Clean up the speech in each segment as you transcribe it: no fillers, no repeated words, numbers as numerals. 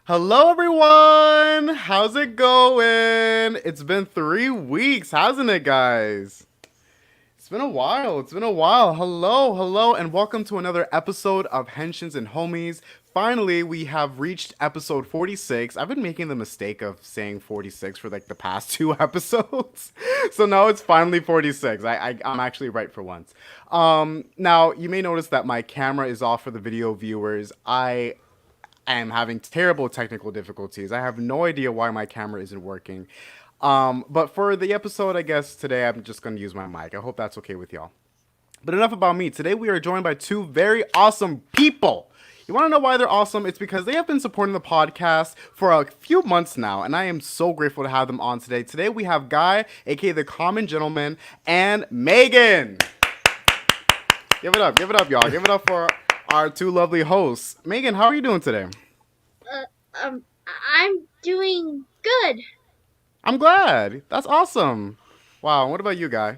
Hello, everyone. How's it going? It's been 3 weeks, hasn't it, guys? It's been a while. It's been a while. Hello, and welcome to another episode of Henshins and Homies. Finally, we have reached episode 46. I've been making the mistake of saying 46 for like the past two episodes. So now it's finally 46. I'm actually right for once. Now, you may notice that my camera is off for the video viewers. I am having terrible technical difficulties. I have no idea why my camera isn't working. But for the episode, I guess today I'm just going to use my mic. I hope that's okay with y'all. But enough about me. Today we are joined by two very awesome people. You want to know why they're awesome? It's because they have been supporting the podcast for a few months now, and I am so grateful to have them on today. Today we have Guy, aka the Common Gentleman, and Megan. Give it up, y'all. Give it up for our two lovely hosts. Megan, how are you doing today? Uh, um, I'm doing good. I'm glad. That's awesome. Wow. What about you, Guy?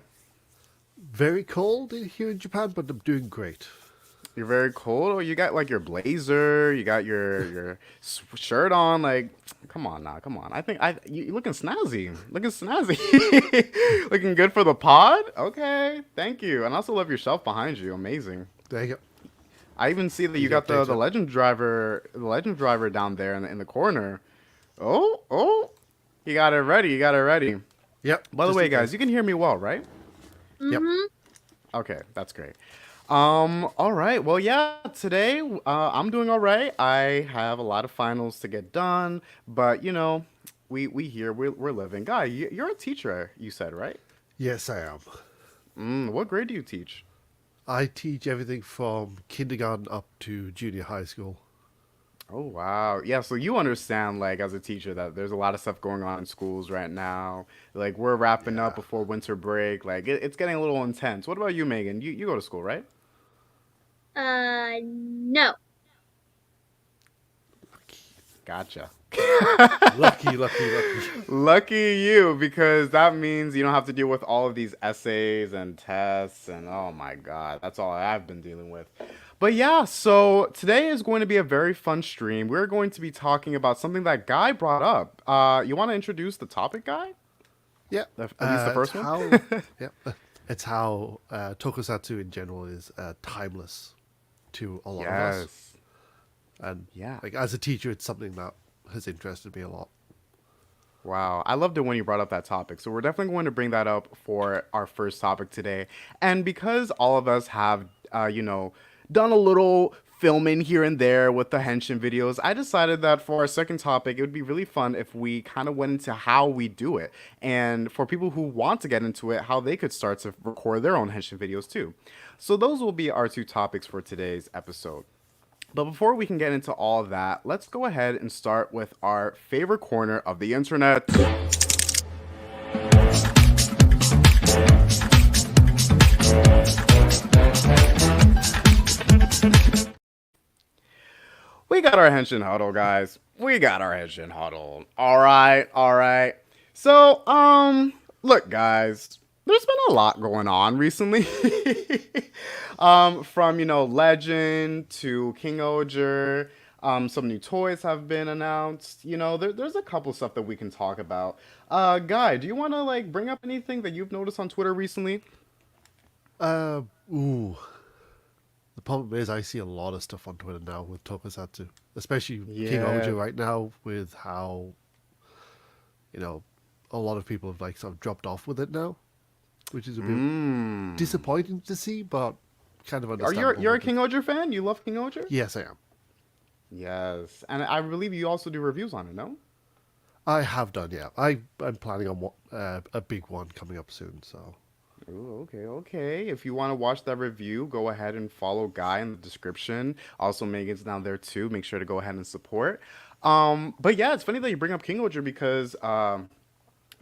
Very cold here in Japan, but I'm doing great. You're very cold. Oh, you got like your blazer. You got your shirt on. Like, come on now. Come on. I think you looking snazzy. Looking snazzy. Looking good for the pod. Okay. Thank you. And I also love your shelf behind you. Amazing. There you go. I even see that you You got update the it. legend driver down there in the corner. Oh, you got it ready. You got it ready. Yep. By the just way, in guys, case. you can hear me well, right? Yep. Okay, that's great. All right. Well, yeah, today I'm doing all right. I have a lot of finals to get done, but we here we're living. Guy, you're a teacher, you said, right? Yes, I am. What grade do you teach? I teach everything from kindergarten up to junior high school. Oh wow. Yeah, so you understand like as a teacher that there's a lot of stuff going on in schools right now. Like we're wrapping up Yeah. before winter break. Like it's getting a little intense. What about you, Megan? You go to school, right? No. Gotcha. Lucky, lucky, lucky. Lucky you, because that means you don't have to deal with all of these essays and tests, and oh my God, that's all I've been dealing with. But yeah, so today is going to be a very fun stream. We're going to be talking about something that Guy brought up. You want to introduce the topic, Guy? Yep. At least the It's first one? how. Yep. It's how Tokusatsu in general is timeless to a lot of us, Yes. and Yeah. like as a teacher, it's something that has interested me a lot. Wow, I loved it when you brought up that topic. So we're definitely going to bring that up for our first topic today. And because all of us have, done a little filming here and there with the Henshin videos, I decided that for our second topic, it would be really fun if we kind of went into how we do it. And for people who want to get into it, how they could start to record their own Henshin videos too. So those will be our two topics for today's episode. But before we can get into all of that, let's go ahead and start with our favorite corner of the internet. We got our Henshin huddle, guys. We got our Henshin huddle. All right. So, look, guys, there's been a lot going on recently. From Legend to King Oger. Some new toys have been announced. There's a couple stuff that we can talk about. Guy, do you want to like bring up anything that you've noticed on Twitter recently? Uh, ooh. The problem is I see a lot of stuff on Twitter now with Tokusatsu, especially King Yeah. Ojo right now with how you know a lot of people have like sort of dropped off with it now, which is a bit disappointing to see, but kind of Are understandable. you're a King Oger fan? You love King Oger? Yes, I am. Yes, and I believe you also do reviews on it. No? I have done, yeah. I'm planning on a big one coming up soon, so Ooh, okay. If you want to watch that review, go ahead and follow Guy in the description. Also, Megan's down there too. Make sure to go ahead and support. But yeah, it's funny that you bring up King Oger because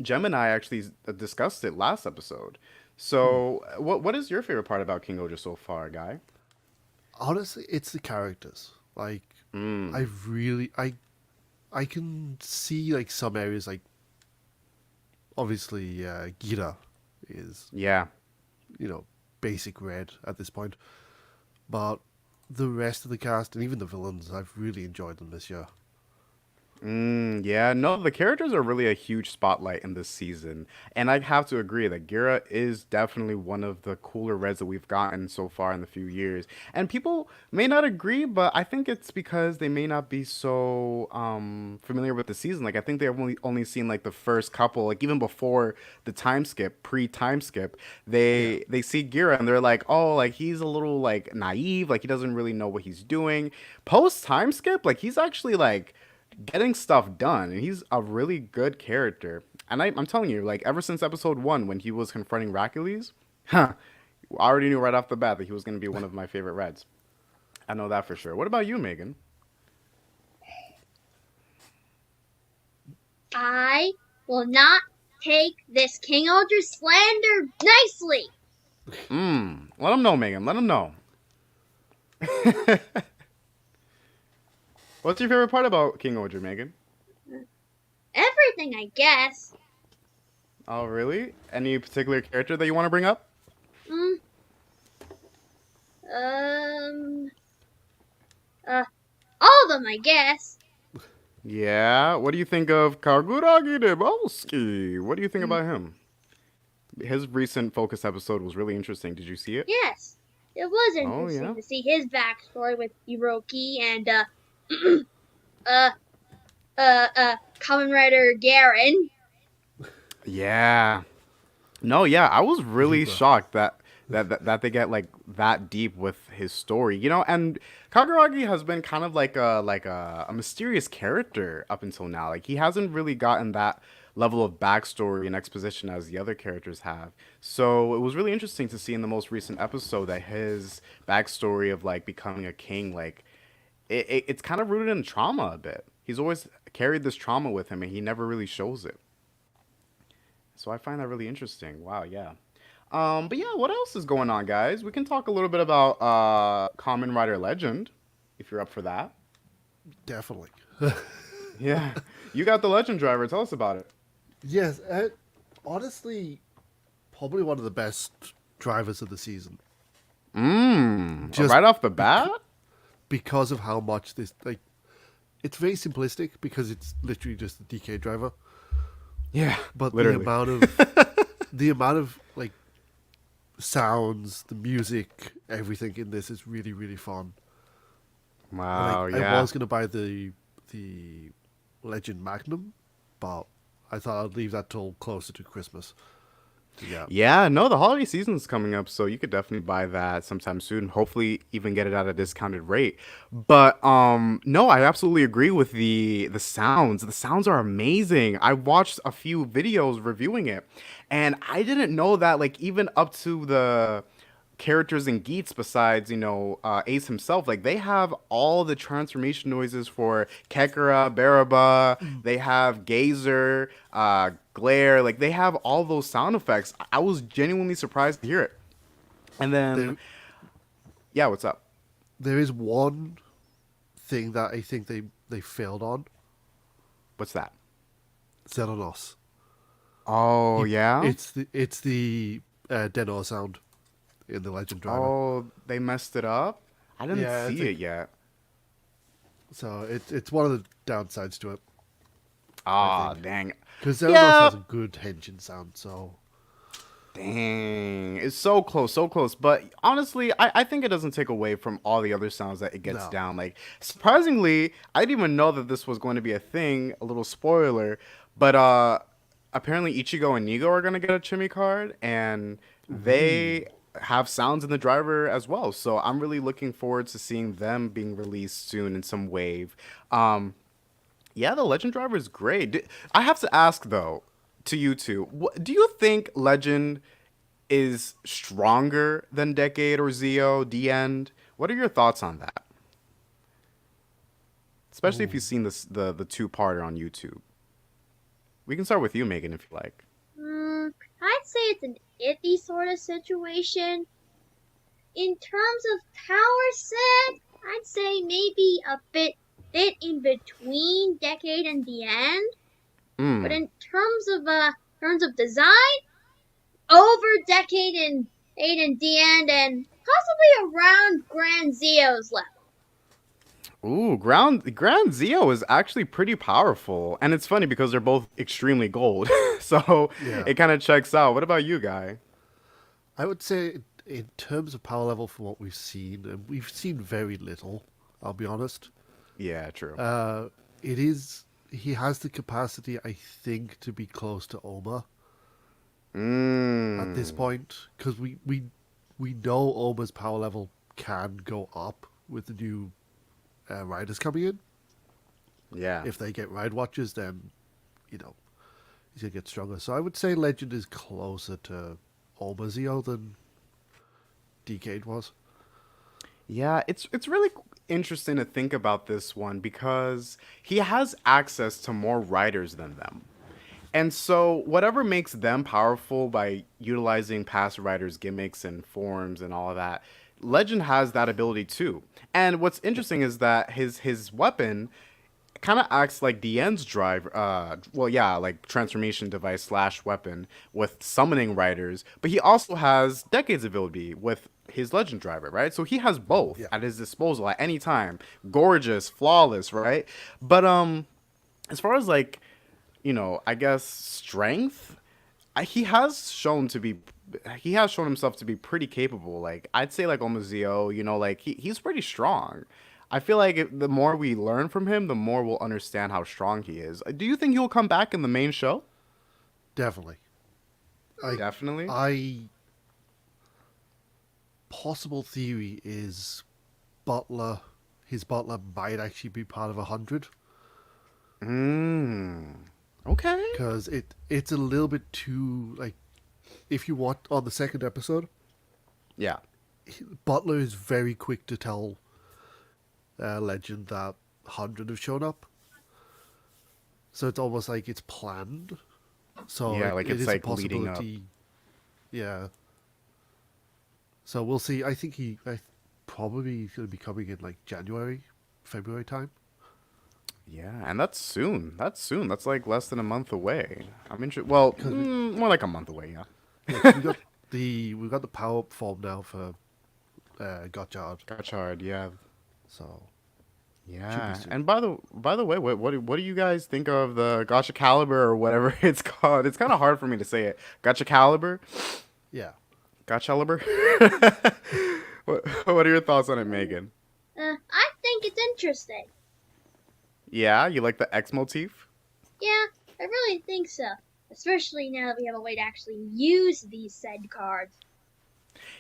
Gemini actually discussed it last episode. So, what is your favorite part about King Oger so far, Guy? honestly, it's the characters. Like, I can see like some areas like obviously Gira is Yeah. basic red at this point, but the rest of the cast and even the villains, I've really enjoyed them this year. Yeah, no, the characters are really a huge spotlight in this season. And I have to agree that Gira is definitely one of the cooler Reds that we've gotten so far in the few years. And people may not agree, but I think it's because they may not be so familiar with the season. Like I think they've only seen like the first couple, like even before the time skip, pre-time skip, Yeah. they see Gira and they're like, "Oh, like he's a little like naive, like he doesn't really know what he's doing." Post time skip, like he's actually like getting stuff done, and he's a really good character. And I'm telling you, like ever since episode one, when he was confronting Racules, huh, I already knew right off the bat that he was going to be one of my favorite Reds. I know that for sure. What about you, Megan? I will not take this King Ultra slander nicely. Let him know, Megan. Let him know. What's your favorite part about King Oger, Megan? Everything, I guess. Oh, really? Any particular character that you want to bring up? Mm, um, all of them, I guess. Yeah. What do you think of Kaguragi Debowski? What do you think about him? His recent focus episode was really interesting. Did you see it? Yes, it was Oh, interesting yeah. to see his backstory with Hiroki and uh, Kamen Rider Garen. Yeah. No, yeah, I was really Libra. shocked that they get like that deep with his story, you know. And Kaguragi has been kind of like a mysterious character up until now. Like he hasn't really gotten that level of backstory and exposition as the other characters have. So it was really interesting to see in the most recent episode that his backstory of like becoming a king, like it's kind of rooted in trauma a bit. He's always carried this trauma with him, and he never really shows it. So I find that really interesting. Wow, yeah. But yeah, what else is going on, guys? We can talk a little bit about Kamen Rider Legend, if you're up for that. Definitely. Yeah, you got the Legend driver. Tell us about it. Yes, honestly, probably one of the best drivers of the season. Just Right off the bec- bat. because of how much this like, it's very simplistic because it's literally just a DK driver. Yeah, But literally. the amount of like sounds, the music, everything in this is really really fun. Wow, Like I yeah. was gonna buy the Legend Magnum, but I thought I'd leave that till closer to Christmas. So, yeah, Yeah, no, the holiday season's coming up, so you could definitely buy that sometime soon. Hopefully even get it at a discounted rate. But no, I absolutely agree with the sounds. The sounds are amazing. I watched a few videos reviewing it, and I didn't know that like even up to the characters in Geats besides, Ace himself, like they have all the transformation noises for Kekara, Baraba, they have Gazer, Glare, like they have all those sound effects. I was genuinely surprised to hear it. And then, there yeah, what's up? there is one thing that I think they failed on. What's that? Xenos. Oh, yeah? It's the Denor sound in the Legend driver. Oh, they messed it up? I didn't Yeah, I see think it yet. so. It's one of the downsides to it, I Ah, think, dang. because Xenos Yeah, has a good Henshin sound. So dang, it's so close, so close. But honestly, I think it doesn't take away from all the other sounds that it gets no, down. Like, surprisingly, I didn't even know that this was going to be a thing. A little spoiler, but apparently Ichigo and Nigo are gonna get a Chimi card, and they have sounds in the driver as well. So I'm really looking forward to seeing them being released soon in some wave. Um, yeah, the Legend driver is great. I have to ask though, to you two, do you think Legend is stronger than Decade or Zeo, The End? What are your thoughts on that? Especially if you've seen the two-parter on YouTube. We can start with you, Megan, if you like. I'd say it's an iffy sort of situation. In terms of power set, I'd say maybe a bit in between Decade and the End. But Mm. in terms of design, over Decade and Eight and the End, and possibly around Grand Zeo's level. Ooh, Ground Zeo is actually pretty powerful, and it's funny because they're both extremely gold, so Yeah. it kind of checks out. What about you, guy? I would say in terms of power level from what we've seen, and we've seen very little, I'll be honest. Yeah, true. Uh, it is he has the capacity, I think, to be close to Oma at this Mm, point because we know Oma's power level can go up with the new riders coming in. yeah. If they get ride watches, then you know he's gonna get stronger. So I would say Legend is closer to Oma Zeo than Decade was. Yeah, it's really interesting to think about this one because he has access to more writers than them. And so whatever makes them powerful by utilizing past writers' gimmicks and forms and all of that, Legend has that ability too. And what's interesting is that his weapon kind of acts like DN's drive, well, yeah, like transformation device slash weapon with summoning riders, but he also has Decade's ability with his legend driver, right? So he has both Yeah. at his disposal at any time. Gorgeous, flawless, right? But as far as like, I guess strength, he has shown to be he has shown himself to be pretty capable. Like I'd say like Omazeo, like he's pretty strong. I feel like the more we learn from him, the more we'll understand how strong he is. Do you think he'll come back in the main show? Definitely. I Definitely. I possible theory is Butler his Butler might actually be part of 100 Mm. Okay. because it's a little bit too like if you want on the second episode, Yeah. Butler is very quick to tell Legend that 100 have shown up. So it's almost like it's planned. So Yeah, like it it's is a like leading up. possibility. Yeah. So we'll see. I think probably going to be coming in like January, February time. Yeah, and that's soon. That's soon. That's like less than a month away. I'm interested. Well, Because more like a month away. Yeah. yeah, 'cause we got the power up form now for Gotchard. Gotchard. Yeah. So should be Yeah. soon. And by the way, what do you guys think of the Gotcha Caliber or whatever it's called? It's kind of hard for me to say it. Gotcha Caliber. Yeah. Gotcha Caliber. What are your thoughts on it, Megan? I think it's interesting. Yeah, you like the X motif? Yeah, I really think so. Especially now that we have a way to actually use these said cards.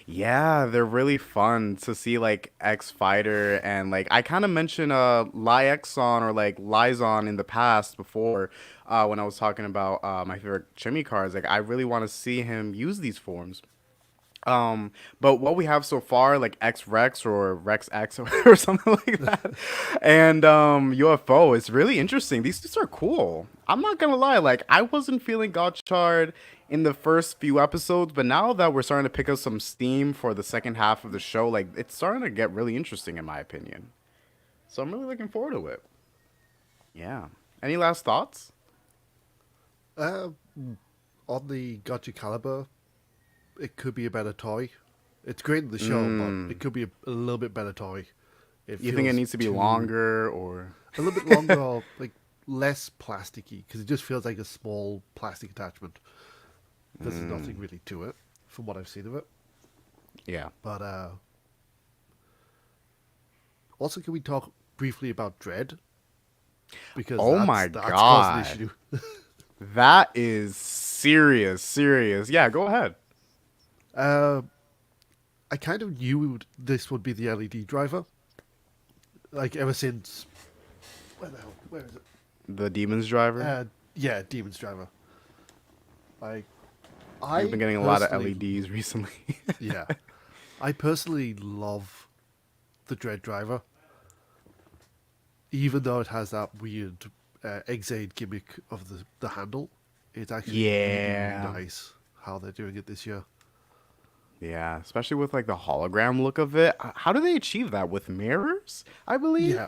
Yeah, they're really fun to see like X Fighter and like I kind of mentioned Lyexon or like Lyzon in the past before when I was talking about my favorite Chimmy cards. Like I really want to see him use these forms. But what we have so far, like X Rex or Rex X or something like that, and UFO, is really interesting. These two are cool. I'm not gonna lie, like I wasn't feeling Gotchard in the first few episodes, but now that we're starting to pick up some steam for the second half of the show, like it's starting to get really interesting in my opinion. So I'm really looking forward to it. Yeah. Any last thoughts? Uh, on the Gotcha Caliber, it could be a better toy. It's great in the show, but it could be a little bit better toy. You think it feels needs to be longer or? a little bit longer, or like less plasticky, because it just feels like a small plastic attachment. There's nothing really to it, from what I've seen of it. Yeah. But also, can we talk briefly about Dread? Because Oh my that's causing God. issue. That is serious, serious. Yeah, go ahead. uh, I kind of knew this would be the LED driver. Like ever since, where is it? The Demon's Driver. Yeah, Demon's Driver. Like, We've been getting a lot of LEDs recently. Yeah, I personally love the Dread driver, even though it has that weird Exade gimmick of the handle. It's actually Yeah. really nice how they're doing it this year. Yeah, especially with like the hologram look of it. How do they achieve that with mirrors? I believe. Yeah,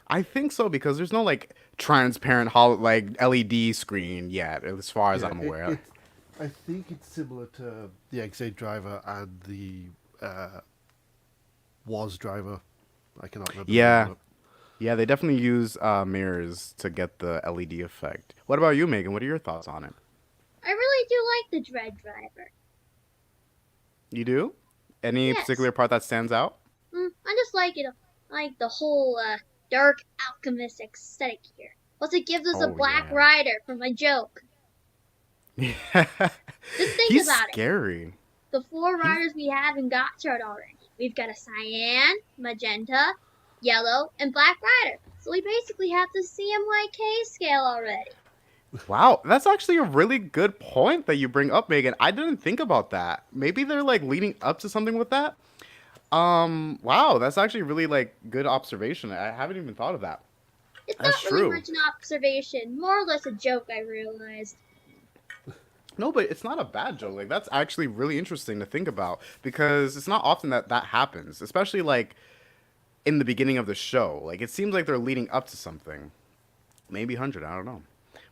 I think so because there's no like transparent like LED screen yet, as far as yeah. I'm aware. I think it's similar to the Exade driver and the Was driver. I cannot remember. The name Yeah, of it. Yeah, they definitely use mirrors to get the LED effect. What about you, Megan? What are your thoughts on it? I really do like the Dread Driver. You do? Any Yes. particular part that stands out? I just like it. Like the whole dark alchemist aesthetic here. Plus, it gives us a Oh Black yeah. Rider from a joke. Yeah. Just think He's about it. scary. The four He's riders we have in Gotchard already. We've got a cyan, magenta, yellow, and black rider. So we basically have the CMYK scale already. Wow, that's actually a really good point that you bring up, Megan. I didn't think about that. Maybe they're like leading up to something with that. Wow, that's actually really like good observation. I haven't even thought of that. It's That's not really true. much an observation, more or less a joke, I realized. No, but it's not a bad joke. Like that's actually really interesting to think about because it's not often that that happens, especially like in the beginning of the show. Like it seems like they're leading up to something. Maybe 100, I don't know.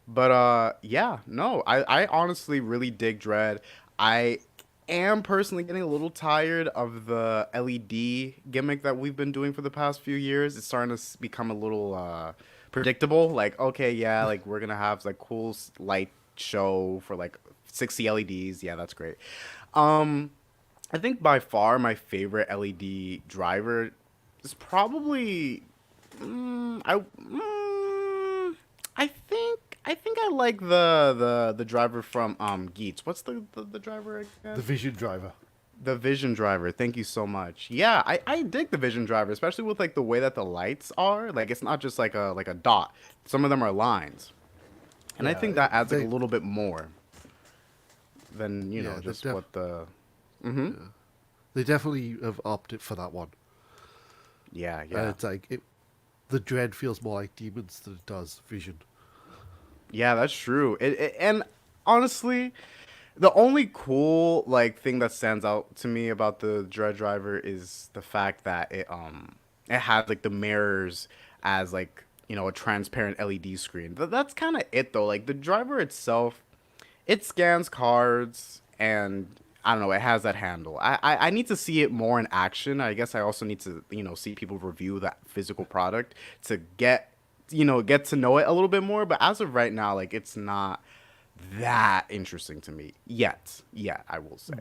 But yeah, no. I honestly really dig Dread. I am personally getting a little tired of the LED gimmick that we've been doing for the past few years. It's starting to become a little predictable. Like, okay, yeah, like we're gonna have like cool light show for like 60 LEDs. Yeah, that's great. Um, I think by far my favorite LED driver is probably mm, I mm, I think I like the driver from Geats. What's the driver The again? Vision Driver. The Vision driver. Thank you so much. Yeah, I dig the Vision driver, especially with like the way that the lights are. Like it's not just like a dot. Some of them are lines. And I Yeah, think that adds like a they little bit more than, yeah just what the Mhm. they definitely have opted for that one. Yeah, And yeah. it's like the Dread feels more like demons than it does Vision. Yeah, that's true. And honestly, the only cool like thing that stands out to me about the Dread Driver is the fact that it has like the mirrors as like a transparent LED screen. That's kind of it though. Like the driver itself, it scans cards and I don't know. It has that handle. I need to see it more in action. I guess I also need to see people review that physical product to get to know it a little bit more. But as of right now, like it's not that interesting to me yet. Yet I will say.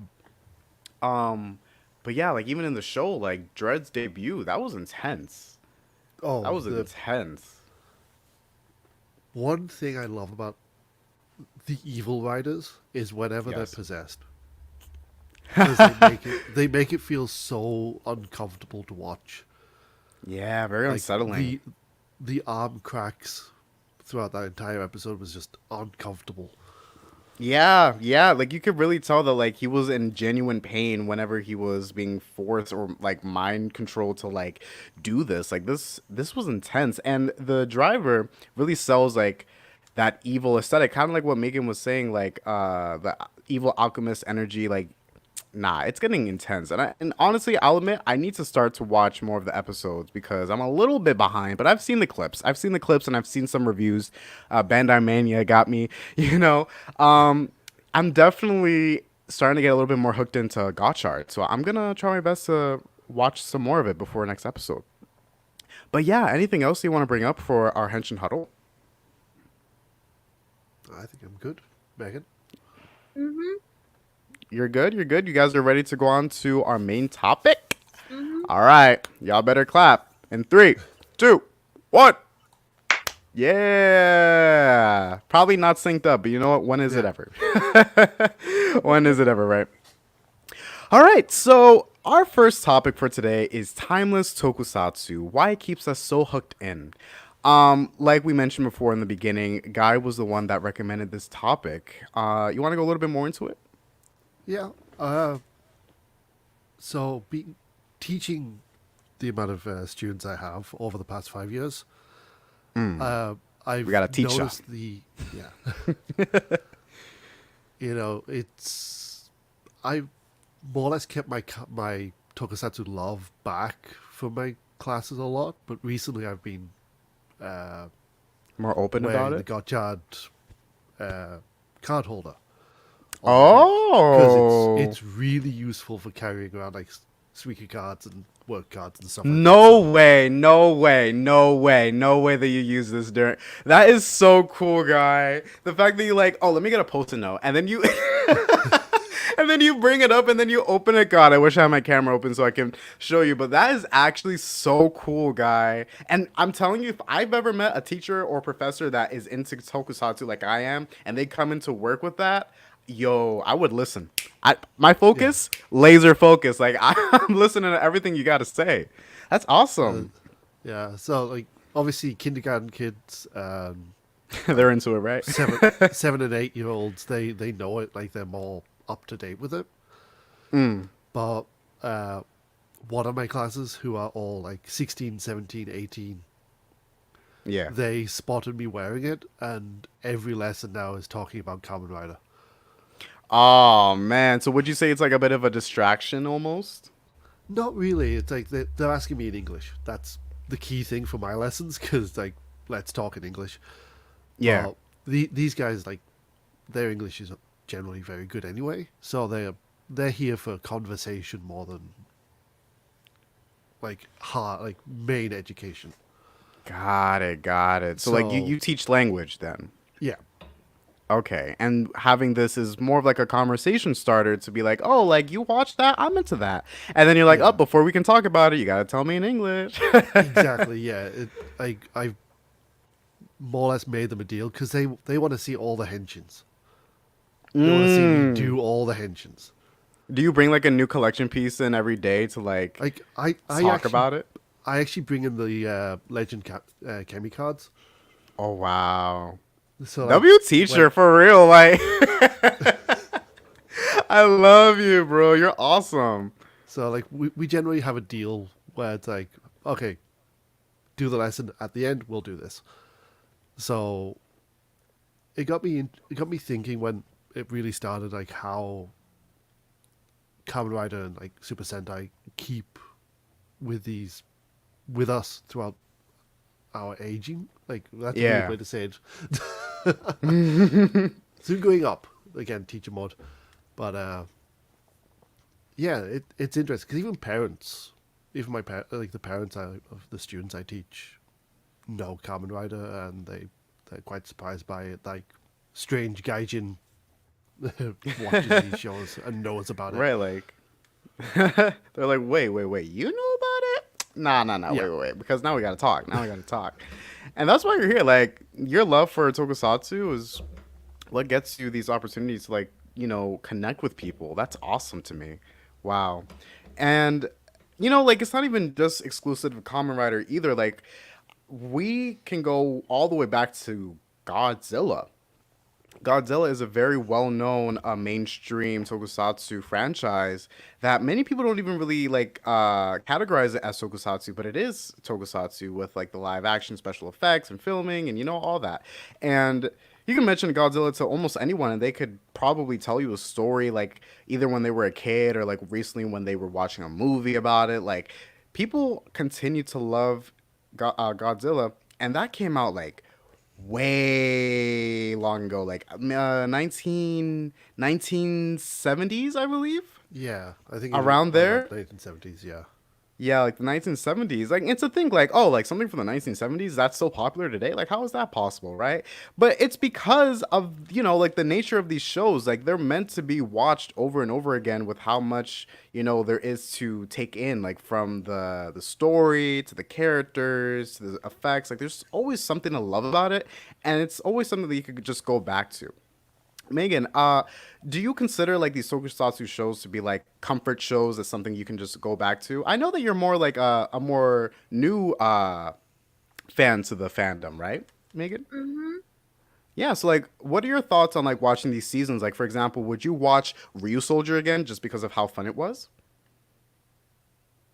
Um, but yeah, like even in the show, like Dread's debut, that was intense. That Oh, was the intense. one thing I love about the evil riders is whenever they're Yes. possessed, because they make it feel so uncomfortable to watch. Yeah, very Like unsettling. the arm cracks throughout that entire episode was just uncomfortable. Yeah, yeah, like you could really tell that like he was in genuine pain whenever he was being forced or like mind controlled to like do this. Like this was intense and the driver really sells like that evil aesthetic, kind of like what Megan was saying like the evil alchemist energy like nah, it's getting intense. And honestly, I'll admit I need to start to watch more of the episodes because I'm a little bit behind. But I've seen the clips. I've seen the clips and I've seen some reviews. Bandai Mania got me. You know, I'm definitely starting to get a little bit more hooked into Gotchard. So I'm gonna try my best to watch some more of it before next episode. But yeah, anything else you want to bring up for our Henshin Huddle? I think I'm good, Megan. Mhm. You're good. You're good. You guys are ready to go on to our main topic. Mhm. All right, y'all better clap in three, two, one. Yeah. Probably not synced up, but you know what? When is it Yeah. ever? When is it ever, right? All right, so our first topic for today is timeless tokusatsu. Why it keeps us so hooked in. Like we mentioned before in the beginning, Guy was the one that recommended this topic. You want to go a little bit more into it? Yeah. So teaching the amount of students I have over the past 5 years, We I've got a teach shop. noticed yeah. It's I more or less kept my tokusatsu love back from my classes a lot, but recently I've been More open about wearing the it? Gotchard card holder on my belt because it's Oh. it's really useful for carrying around like Suica cards and work cards and stuff like that. No way, no way, no way, no way that you use this during. That is so cool, guy. The fact that you like, oh, let me get a post-it note, and then you, and then you bring it up, and then you open it. God, I wish I had my camera open so I can show you. But that is actually so cool, guy. And I'm telling you, if I've ever met a teacher or professor that is into Tokusatsu like I am, and they come into work with that, yo, I would listen. My focus, laser focus. Like I'm listening to everything you got to say. That's awesome. Yeah, so like obviously kindergarten kids, They're into it, right? 7 and 8 year olds, they know it, like they're more up to date with it. But one of my classes, who are all like 16, 17, 18, Yeah. they spotted me wearing it, and every lesson now is talking about Kamen Rider. Oh man. So would you say it's like a bit of a distraction almost? Not really. It's like they're asking me in English. That's the key thing for my lessons, because like, let's talk in English. Yeah. These guys, like, their English is generally very good anyway, so they're here for conversation more than like hard, like main education. Got it. Got it. So like you teach language then. Yeah, Okay, and having this is more of like a conversation starter to be like, oh, like you watched that, I'm into that, and then you're like, Yeah. oh, before we can talk about it, you gotta tell me in English. exactly. Yeah, I've more or less made them a deal, because they want to see all the henshins. They want to see me do all the henshins. Do you bring like a new collection piece in every day to like Like I talk actually, about it? I actually bring in the Legend Kemi cards. Oh wow, So like, W teacher for real, like I love you, bro. You're awesome. So like we generally have a deal where it's like, okay, do the lesson at the end, we'll do this. So it got me thinking when it really started, like how Kamen Rider and like Super Sentai keep with us throughout our aging. Like that's a Yeah. weird way to say it. Soon going up again, teacher mode, but yeah, it's interesting, because even parents, even like the parents of the students I teach, know Kamen Rider, and they're quite surprised by it. Like strange gaijin watches these shows and knows about it. Right, like they're like, wait, you know about it? Nah, Yeah. wait, because now we gotta talk. And that's why you're here. Like, your love for Tokusatsu is what gets you these opportunities to, like, connect with people. That's awesome to me. Wow. And, like, it's not even just exclusive to Kamen Rider either. Like, we can go all the way back to Godzilla. Godzilla is a very well-known mainstream tokusatsu franchise that many people don't even really like categorize it as tokusatsu, but it is tokusatsu with like the live action special effects and filming and all that. And you can mention Godzilla to almost anyone and they could probably tell you a story, like either when they were a kid or like recently when they were watching a movie about it. Like, people continue to love Godzilla, and that came out like way long ago, like 1970s, I believe. Yeah, I think Around there? 1970s. Yeah. Yeah, like the 1970s. Like, it's a thing, like, oh, like something from the 1970s that's so popular today. Like, how is that possible, right? But it's because of, like the nature of these shows. Like, they're meant to be watched over and over again with how much, there is to take in, like from the story to the characters to the effects. Like, there's always something to love about it, and it's always something that you could just go back to. Megan, do you consider like these tokusatsu shows to be like comfort shows, as something you can just go back to? I know that you're more like a more new fan to the fandom, right, Megan? Mhm. Yeah, so like what are your thoughts on like watching these seasons? Like, for example, would you watch Ryu Soldier again just because of how fun it was?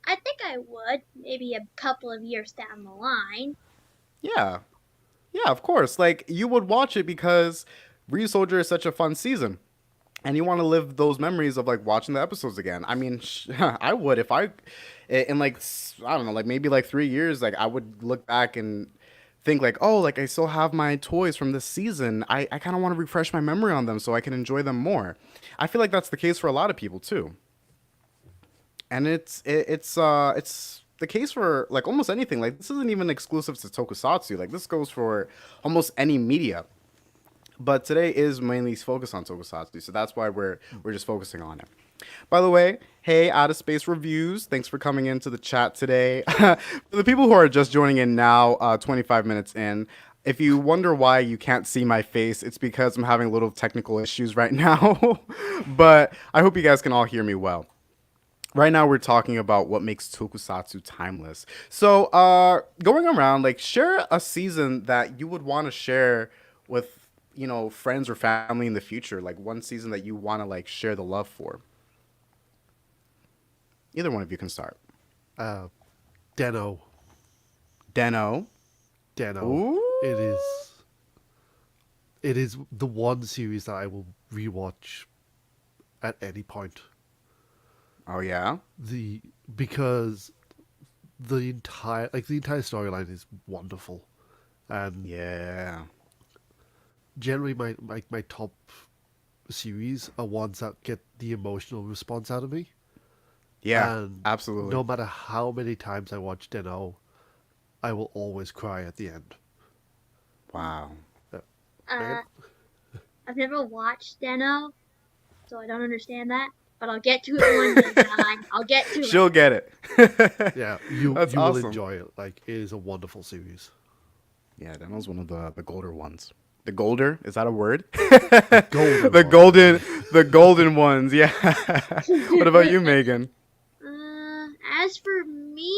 I think I would, maybe a couple of years down the line. Yeah. Yeah, of course. Like, you would watch it because Ryu Soldier is such a fun season. And you want to live those memories of like watching the episodes again. I mean, I would if in like, I don't know, like maybe like 3 years, like I would look back and think like, oh, like I still have my toys from this season. I kind of want to refresh my memory on them so I can enjoy them more. I feel like that's the case for a lot of people too. And it's the case for like almost anything. Like this isn't even exclusive to Tokusatsu. Like this goes for almost any media. But today is mainly focused on Tokusatsu, so that's why we're just focusing on it. By the way, hey, Out of Space Reviews, thanks for coming into the chat today. For the people who are just joining in now, 25 minutes in, if you wonder why you can't see my face, it's because I'm having little technical issues right now. But I hope you guys can all hear me well. Right now, we're talking about what makes Tokusatsu timeless. So, going around, like, share a season that you would want to share with, friends or family in the future. Like, one season that you want to, like, share the love for. Either one of you can start. Uh, Deno. Deno. Deno. Ooh. It is the one series that I will rewatch at any point. Oh, yeah? Because the entire storyline is wonderful. And Yeah. generally my top series are ones that get the emotional response out of me. Yeah, And absolutely. no matter how many times I watch Deno, I will always cry at the end. Wow. Uh, I've never watched Deno, so I don't understand that. But I'll get to it one day, John. I'll get to She'll it. get it. Yeah, you That's will awesome. enjoy it. Like, it is a wonderful series. Yeah, Deno's one of the golder ones. The golder? Is that a word? Golden the one. golden the golden ones, yeah. What about you, Megan? As for me,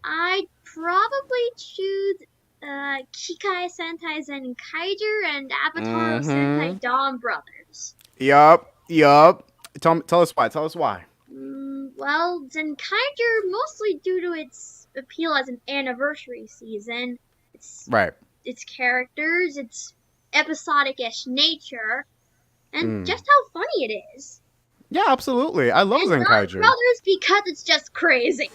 I'd probably choose Kikai Sentai Zenkaiger and Avataro Mm-hmm. Sentai Dawn Brothers. Yup. Tell us why. Tell us why. Well, Zenkaiger, mostly due to its appeal as an anniversary season, Right. its characters, its episodic-ish nature, and Mm. just how funny it is. Yeah, absolutely. I love And Dawn Zenkaiger. Brothers because it's just crazy.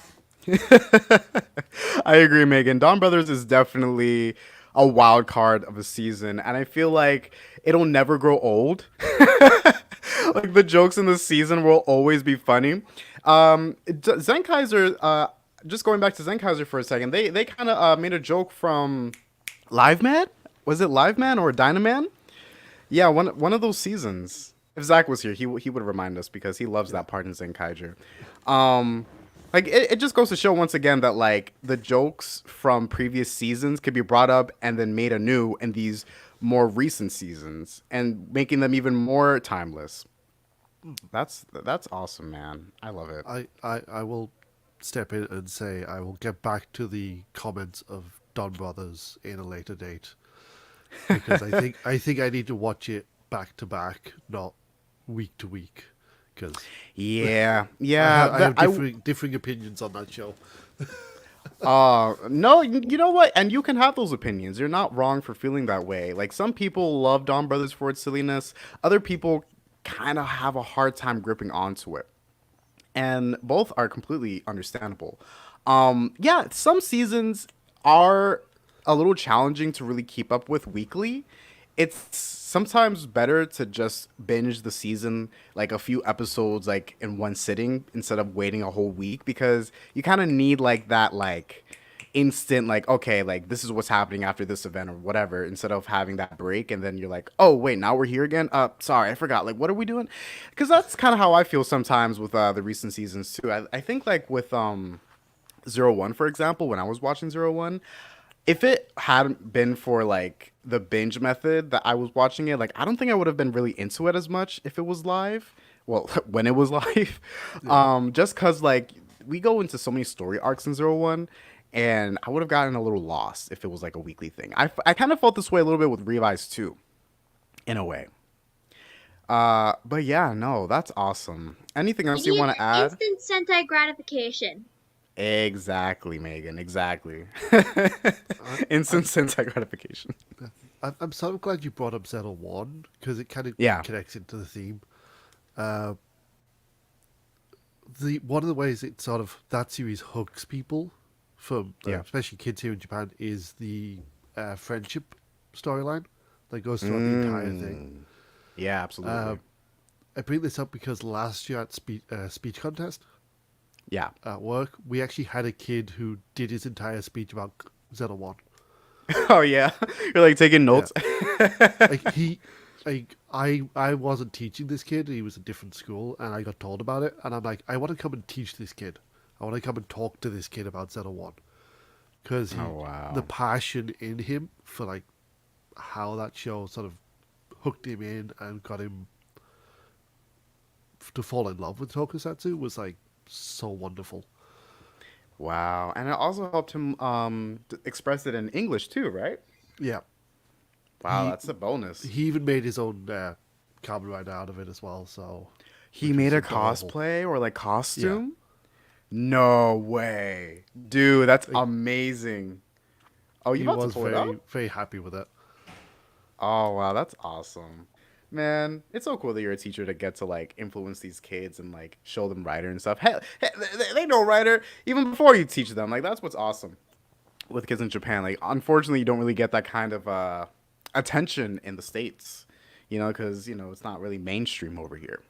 I agree, Megan. Dawn Brothers is definitely a wild card of a season, and I feel like it'll never grow old. Like the jokes in the season will always be funny. Zenkaiser, just going back to Zenkaiser for a second, they kind of made a joke from Live Man. Was it Live Man or Dynaman? Yeah, one of those seasons. If Zach was here, he would remind us because he loves that part in Zenkaiger. Like it just goes to show once again that like the jokes from previous seasons could be brought up and then made anew in these more recent seasons and making them even more timeless. That's awesome, man. I love it. I will step in and say I will get back to the comments of Don Brothers in a later date. Because I think I need to watch it back to back, not week to week. Because Yeah, I have differing opinions on that show. No, you know what? And you can have those opinions. You're not wrong for feeling that way. Like some people love Dawn Brothers for its silliness. Other people kind of have a hard time gripping onto it. And both are completely understandable. Yeah, some seasons are a little challenging to really keep up with weekly. It's sometimes better to just binge the season like a few episodes like in one sitting instead of waiting a whole week because you kind of need like that like instant like okay like this is what's happening after this event or whatever instead of having that break and then you're like oh wait now we're here again sorry I forgot like what are we doing because that's kind of how I feel sometimes with the recent seasons too. I think like with 01 for example when I was watching 01 if it hadn't been for like the binge method that I was watching it, like I don't think I would have been really into it as much if it was live. Well, when it was live, just cause like we go into so many story arcs in 01, and I would have gotten a little lost if it was like a weekly thing. I kind of felt this way a little bit with Revice too, in a way. But yeah, no, that's awesome. Anything else you want to add? Instant Sentai gratification. Exactly, Megan. Exactly. Instant sense gratification. I'm so glad you brought up Zero One because it kind of Yeah. connects into the theme. The one of the ways it sort of that series hooks people from Yeah. especially kids here in Japan is the friendship storyline that goes throughout the entire thing. Yeah, absolutely. I bring this up because last year at speech contest, Yeah. at work, we actually had a kid who did his entire speech about Zeta 1. Oh yeah. You're like taking Yeah. notes. Like I wasn't teaching this kid. He was a different school, and I got told about it. And I'm like, I want to come and teach this kid. I want to come and talk to this kid about Zeta 1 because Oh wow. the passion in him for like how that show sort of hooked him in and got him to fall in love with Tokusatsu was like so wonderful. Wow. And it also helped him express it in English too, right? Yeah, Wow, he that's a bonus. he even made his own Kamen Rider out of it as well. So He which made was a adorable. cosplay or like Yeah, costume? No way. Dude, that's like, amazing. Oh, you he about to was pull it up? very happy with it. Oh, wow, that's awesome. Man, it's so cool that you're a teacher to get to like influence these kids and like show them writer and stuff. Hey, they know writer even before you teach them. Like that's what's awesome with kids in Japan. Like unfortunately, you don't really get that kind of attention in the States, because it's not really mainstream over here.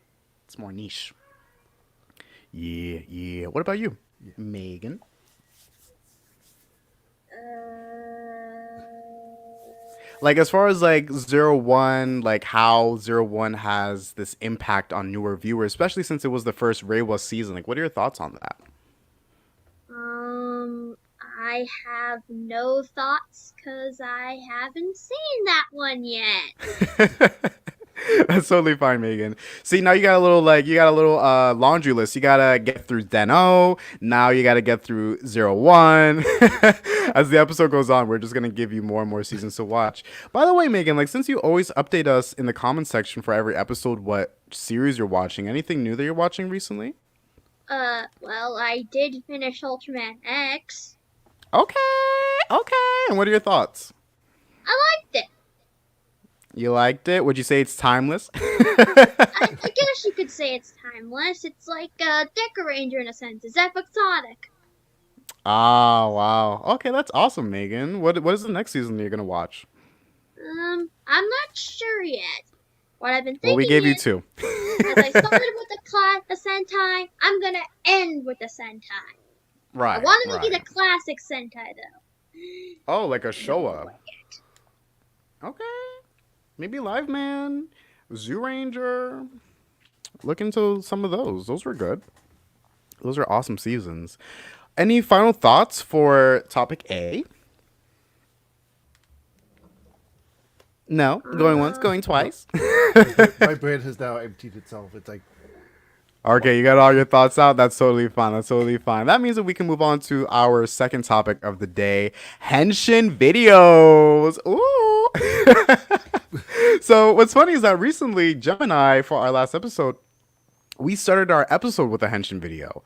It's more niche. Yeah, yeah. What about you, Yeah. Megan? Like as far as like 01, like how 01 has this impact on newer viewers, especially since it was the first Reiwa season. Like, what are your thoughts on that? I have no thoughts because I haven't seen that one yet. That's totally fine, Megan. See, now you got a little laundry list. You gotta get through Deno. Now you gotta get through 01. As the episode goes on, we're just gonna give you more and more seasons to watch. By the way, Megan, like since you always update us in the comment section for every episode what series you're watching, anything new that you're watching recently? Well, I did finish Ultraman X. Okay, okay. And what are your thoughts? I liked it. You liked it? Would you say it's timeless? I guess you could say it's timeless. It's like a Deca Ranger in a sense. It's episodic. Ah, wow. Okay, that's awesome, Megan. What is the next season you're gonna watch? I'm not sure yet. What I've been Well, we thinking gave you is, two. as I started with the Sentai, I'm gonna end with the Sentai. I Right, want to make right. it a classic Sentai, though. Oh, like a I show don't know up. it yet. Okay. Maybe Live Man, Zoo Ranger. Look into some of those. Those were good. Those are awesome seasons. Any final thoughts for topic A? No. Going once, going No, twice. my brain has now emptied itself. It's like, Okay, you got all your thoughts out. That's totally fine. That's totally fine. That means that we can move on to our second topic of the day, Henshin videos. Ooh. So what's funny is that recently, Gemini, for our last episode, we started our episode with a Henshin video.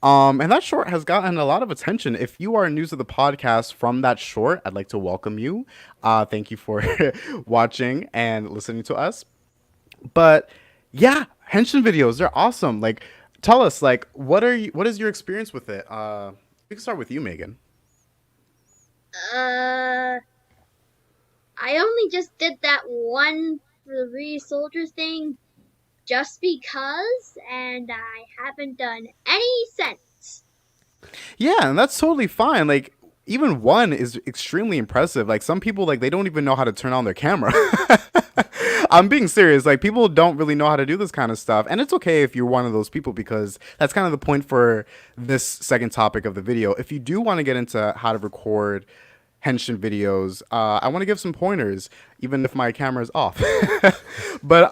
And that short has gotten a lot of attention. If you are new to the podcast from that short, I'd like to welcome you. Thank you for watching and listening to us. But yeah, Henshin videos, they're awesome. Like, tell us, like, what is your experience with it? We can start with you, Megan. I only just did that one for the re-soldier thing just because, and I haven't done any since. Yeah, and that's totally fine. Like, even one is extremely impressive. Like, some people, like, they don't even know how to turn on their camera. I'm being serious. Like, people don't really know how to do this kind of stuff. And it's okay if you're one of those people because that's kind of the point for this second topic of the video. If you do want to get into how to record Henshin videos, I want to give some pointers, even if my camera is off. But,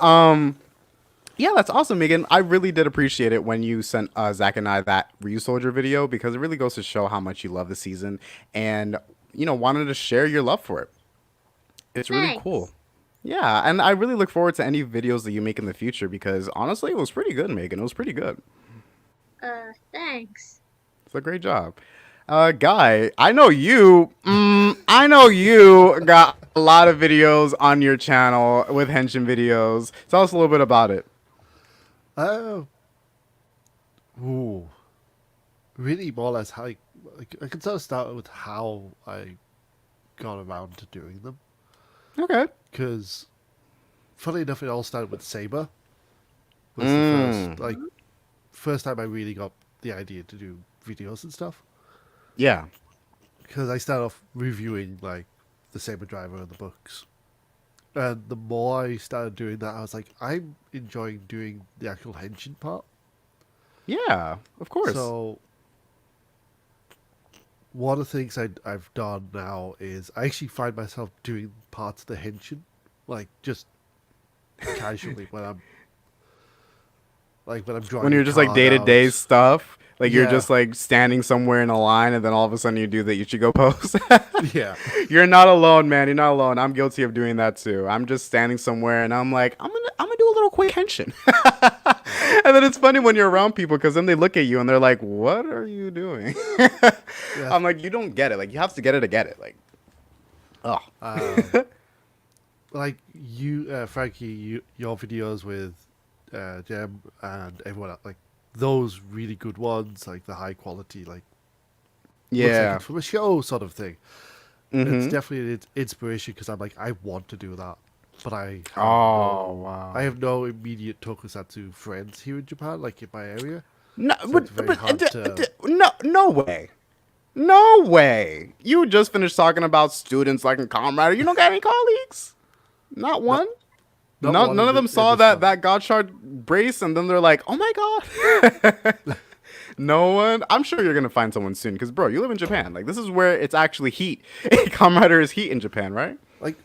yeah, that's awesome, Megan. I really did appreciate it when you sent Zach and I that Ryu Soldier video because it really goes to show how much you love the season and, wanted to share your love for it. It's really cool. Thanks. Yeah, and I really look forward to any videos that you make in the future because honestly, it was pretty good, Megan. It was pretty good. Thanks. It's a great job. Guy, I know you. I know you got a lot of videos on your channel with Henshin videos. Tell us a little bit about it. oh, ooh, really more or less how I can sort of start with how I got around to doing them. Okay. Because, funny enough, it all started with Saber. Was the first time I really got the idea to do videos and stuff. Yeah. Because I started off reviewing like the Saber Driver and the books. And the more I started doing that, I was like, I'm enjoying doing the actual Henshin part. Yeah, of course. So one of the things I've done now is I actually find myself doing parts of the Henshin, like just casually when I'm drawing when you're a just like card day-to-day out. stuff, like you're Yeah. just like standing somewhere in a line and then all of a sudden you do the Ichigo pose. Yeah. You're not alone, man. You're not alone. I'm guilty of doing that too. I'm just standing somewhere and I'm like, I'm gonna do a little quick henshin. And then it's funny when you're around people because then they look at you and they're like, what are you doing? Yeah. I'm like, you don't get it. Like you have to get it to get it. Like, oh. Like you, Frankie, your videos with Jem and everyone else, like those really good ones, like the high quality, like looks like Yeah. it's from a show sort of thing. It's Mm-hmm. definitely an inspiration because I'm like, I want to do that, but Oh, wow. I have no immediate tokusatsu friends here in Japan, like in my area. No, So it's very hard to. no way. No way. You just finished talking about students like in Kamen Rider. You don't got any colleagues? Not one? Not No, one none in of them the- in saw this that Godshard brace and then they're like, oh my God. No one? I'm sure you're going to find someone soon because, bro, you live in Japan. Like, this is where it's actually heat. Kamen Rider is heat in Japan, right? Like,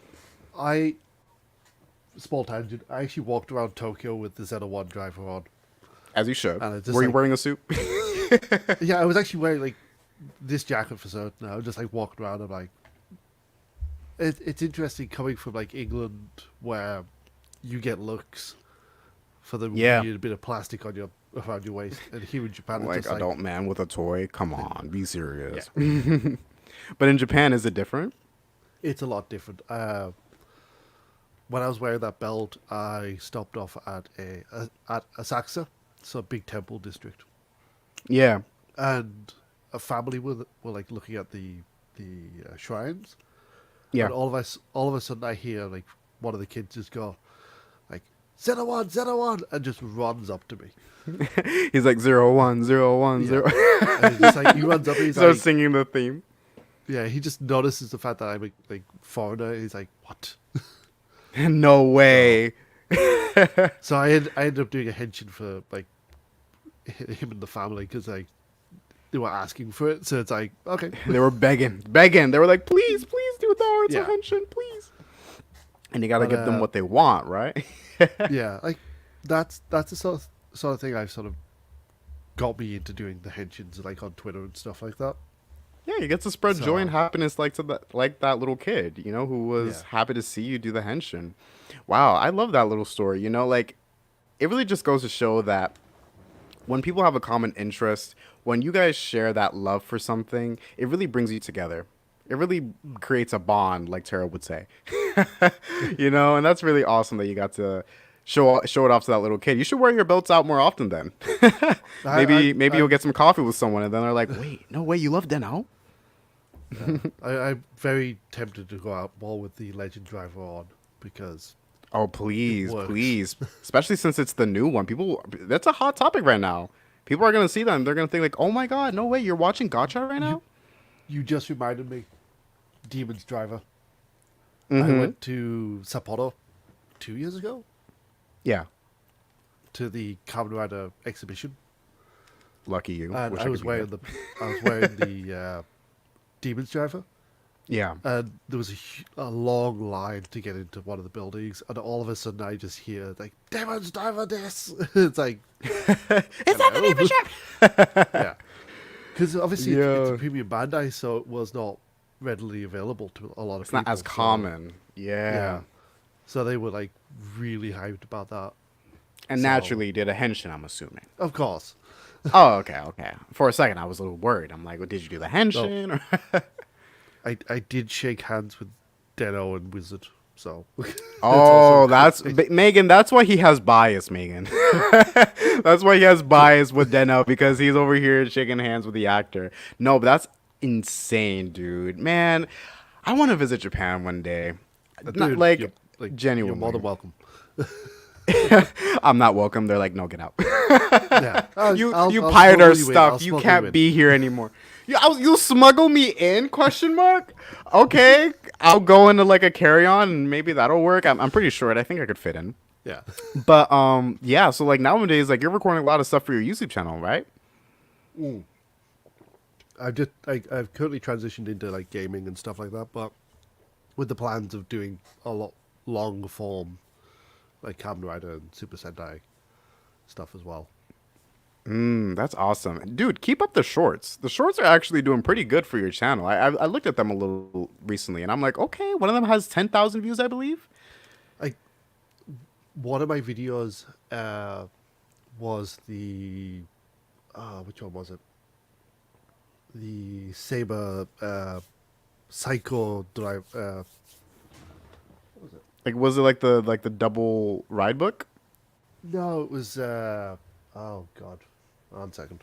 small tangent. I actually walked around Tokyo with the Zeta One driver on. As you should. And it's just Were you like- wearing a suit? Yeah, I was actually wearing like this jacket for certain. I was just like walking around and like, it's interesting coming from like England where you get looks for the Yeah. weird bit of plastic on around your waist, and here in Japan it's Like just like adult man with a toy. Come on, be serious. But in Japan, is it different? it's a lot different. When I was wearing that belt, I stopped off at Asakusa, so a big temple district, Yeah. and a family were like looking at the shrines. Yeah. And all of a sudden, I hear like one of the kids just go, like Zeta One, and just runs up to me. He's like 01, 01, Yeah. 0. And he's just like he runs up and he's Starts like, singing the theme. yeah, he just notices the fact that I'm like foreigner. He's like, what? No way. So I ended up doing a henshin for like him and the family because like they were asking for it. So it's like, okay, They were begging. They were like, please do the arts Yeah. Henshin, please. And you gotta But, give them what they want, right? yeah, like that's the sort of thing I've sort of got me into doing the henshins like on Twitter and stuff like that. Yeah, you get to spread joy and So- happiness like that little kid, you know, who was Yeah. happy to see you do the henshin. Wow, I love that little story. You know, like it really just goes to show that when people have a common interest, when you guys share that love for something, it really brings you together. It really creates a bond, like Tara would say. You know, and that's really awesome that you got to show it off to that little kid. You should wear your belts out more often then. Maybe you'll get some coffee with someone and then they're like, wait, no way, you love Deno? I'm very tempted to go out more with the Legend Driver on because Oh, please, works. please. Especially since it's the new one. That's a hot topic right now. People are going to see them. They're going to think like, oh my God, no way, you're watching Gotcha right now? you just reminded me, Demon's Driver. I Mhm. went to Sapporo 2 years ago Yeah. to the Kamen Rider exhibition, Lucky you. and Wish I could was be wearing there. the Demon's Driver, Yeah. and there was a long line to get into one of the buildings, and all of a sudden I just hear like Demon's Driver this. It's like Is that the name of shop? yeah, because obviously it's Yeah. a premium Bandai, so it was not readily available to a lot of It's people. not as so- common. Yeah. Yeah. So they were like really hyped about that. And So- naturally you did a henshin, I'm assuming. Of course. Oh, okay. For a second, I was a little worried. I'm like, well, did you do the henshin? Or... I did shake hands with Deno and Wizard, so. Oh, Megan. That's why he has bias, Megan. That's why he has bias with Deno because he's over here shaking hands with the actor. No, but that's insane, dude. Man, I want to visit Japan one day. Not Dude, like you're- genuinely. You're more than welcome. I'm not welcome. They're like, no, get out. Yeah, You I'll pirate our smuggle you in. I'll stuff. You smuggle you can't in. be here anymore. You smuggle me in? Question mark. Okay, I'll go into like a carry on and maybe that'll work. I'm pretty sure. I think I could fit in. Yeah. But yeah. So like nowadays, like you're recording a lot of stuff for your YouTube channel, right? I've currently transitioned into like gaming and stuff like that, but with the plans of doing a lot long form, like Kamen Rider and Super Sentai stuff as well. That's awesome, dude. Keep up the shorts. The shorts are actually doing pretty good for your channel. I looked at them a little recently, and I'm like, okay, one of them has 10,000 views, I believe. Like one of my videos was the which one was it? The Saber Psycho Drive. Like, was it like the double ride book? No, it was. Oh God, 1 second.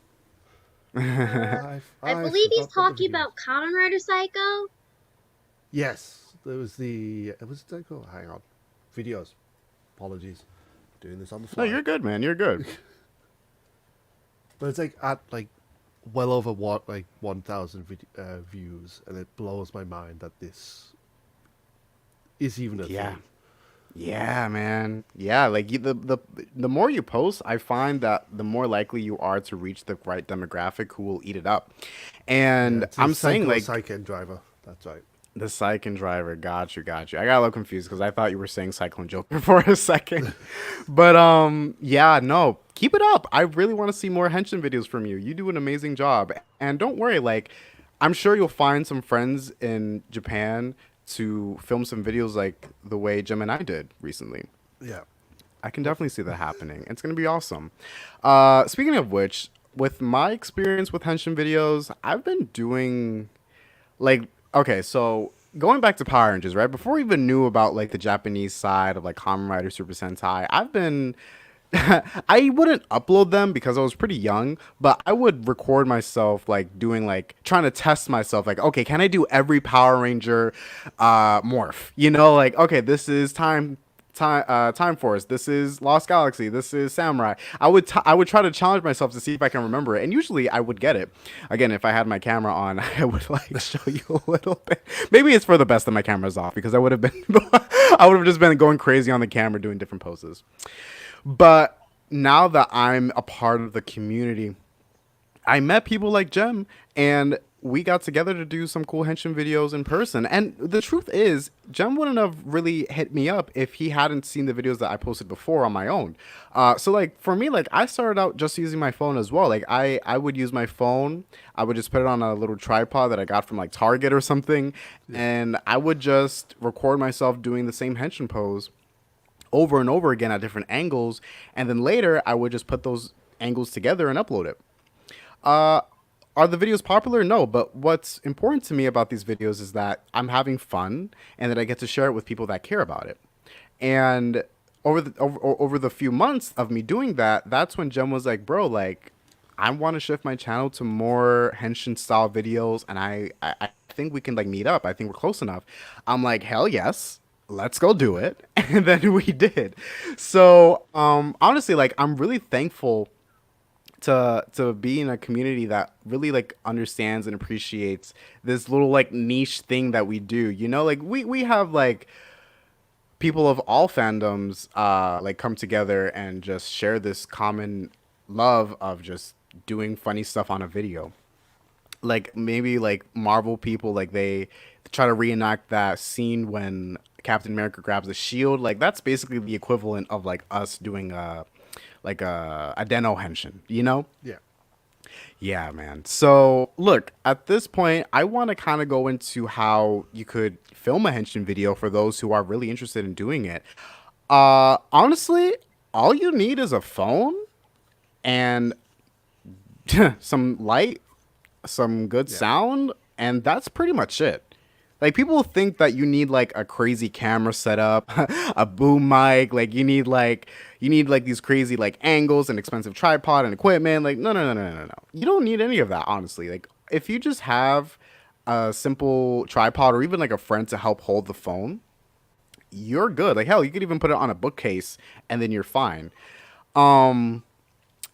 I believe he's talking about Kamen Rider Psycho. Yes, there was the. It was Psycho. Hang on, videos. Apologies, doing this on the No, fly. you're good, man. You're good. But it's like at like well over what like 1,000 views, and it blows my mind that this is even a Yeah. thing. Yeah, man. Yeah, like the more you post, I find that the more likely you are to reach the right demographic who will eat it up. And It's a I'm saying like Psycho Driver. That's right. the Cyclone Driver. Got you, got you. I got a little confused because I thought you were saying Cyclone Joker for a second. But yeah, no, keep it up. I really want to see more Henshin videos from you. You do an amazing job. And don't worry, like I'm sure you'll find some friends in Japan to film some videos like the way Jim and I did recently. Yeah. I can definitely see that happening. It's gonna be awesome. Speaking of which, with my experience with Henshin videos, I've been doing like okay, so going back to Power Rangers, right? Before we even knew about like the Japanese side of like Kamen Rider Super Sentai, I've been I wouldn't upload them because I was pretty young, but I would record myself like doing like trying to test myself like okay, can I do every Power Ranger morph? You know, like okay, this is Time Force, this is Lost Galaxy, this is Samurai. I would try to challenge myself to see if I can remember it, and usually I would get it. Again, if I had my camera on, I would like show you a little bit. Maybe it's for the best that my camera's off because I would have been I would have just been going crazy on the camera doing different poses. But now that I'm a part of the community, I met people like Jem and we got together to do some cool Henshin videos in person. And the truth is, Jem wouldn't have really hit me up if he hadn't seen the videos that I posted before on my own. So like for me, like I started out just using my phone as well. Like I would use my phone. I would just put it on a little tripod that I got from like Target or something. And I would just record myself doing the same Henshin pose over and over again at different angles, and then later I would just put those angles together and upload it. Are the videos popular? No, but what's important to me about these videos is that I'm having fun and that I get to share it with people that care about it. And over the few months of me doing that, that's when Jem was like, "Bro, like, I want to shift my channel to more Henshin style videos, and I think we can like meet up. I think we're close enough." I'm like, "Hell yes." Let's go do it. And then we did. So honestly, like I'm really thankful to be in a community that really like understands and appreciates this little like niche thing that we do. You know, like we have like people of all fandoms like come together and just share this common love of just doing funny stuff on a video. Like maybe like Marvel people like they try to reenact that scene when Captain America grabs a shield. Like that's basically the equivalent of like us doing a Deno Henshin, you know? Yeah. Yeah, man. So look, at this point, I want to kind of go into how you could film a Henshin video for those who are really interested in doing it. Honestly, all you need is a phone and some light, some good Yeah. sound, and that's pretty much it. Like people think that you need like a crazy camera setup, a boom mic, like you need like these crazy like angles and expensive tripod and equipment. Like no. You don't need any of that, honestly. Like if you just have a simple tripod or even like a friend to help hold the phone you're good. Like hell, you could even put it on a bookcase and then you're fine. Um,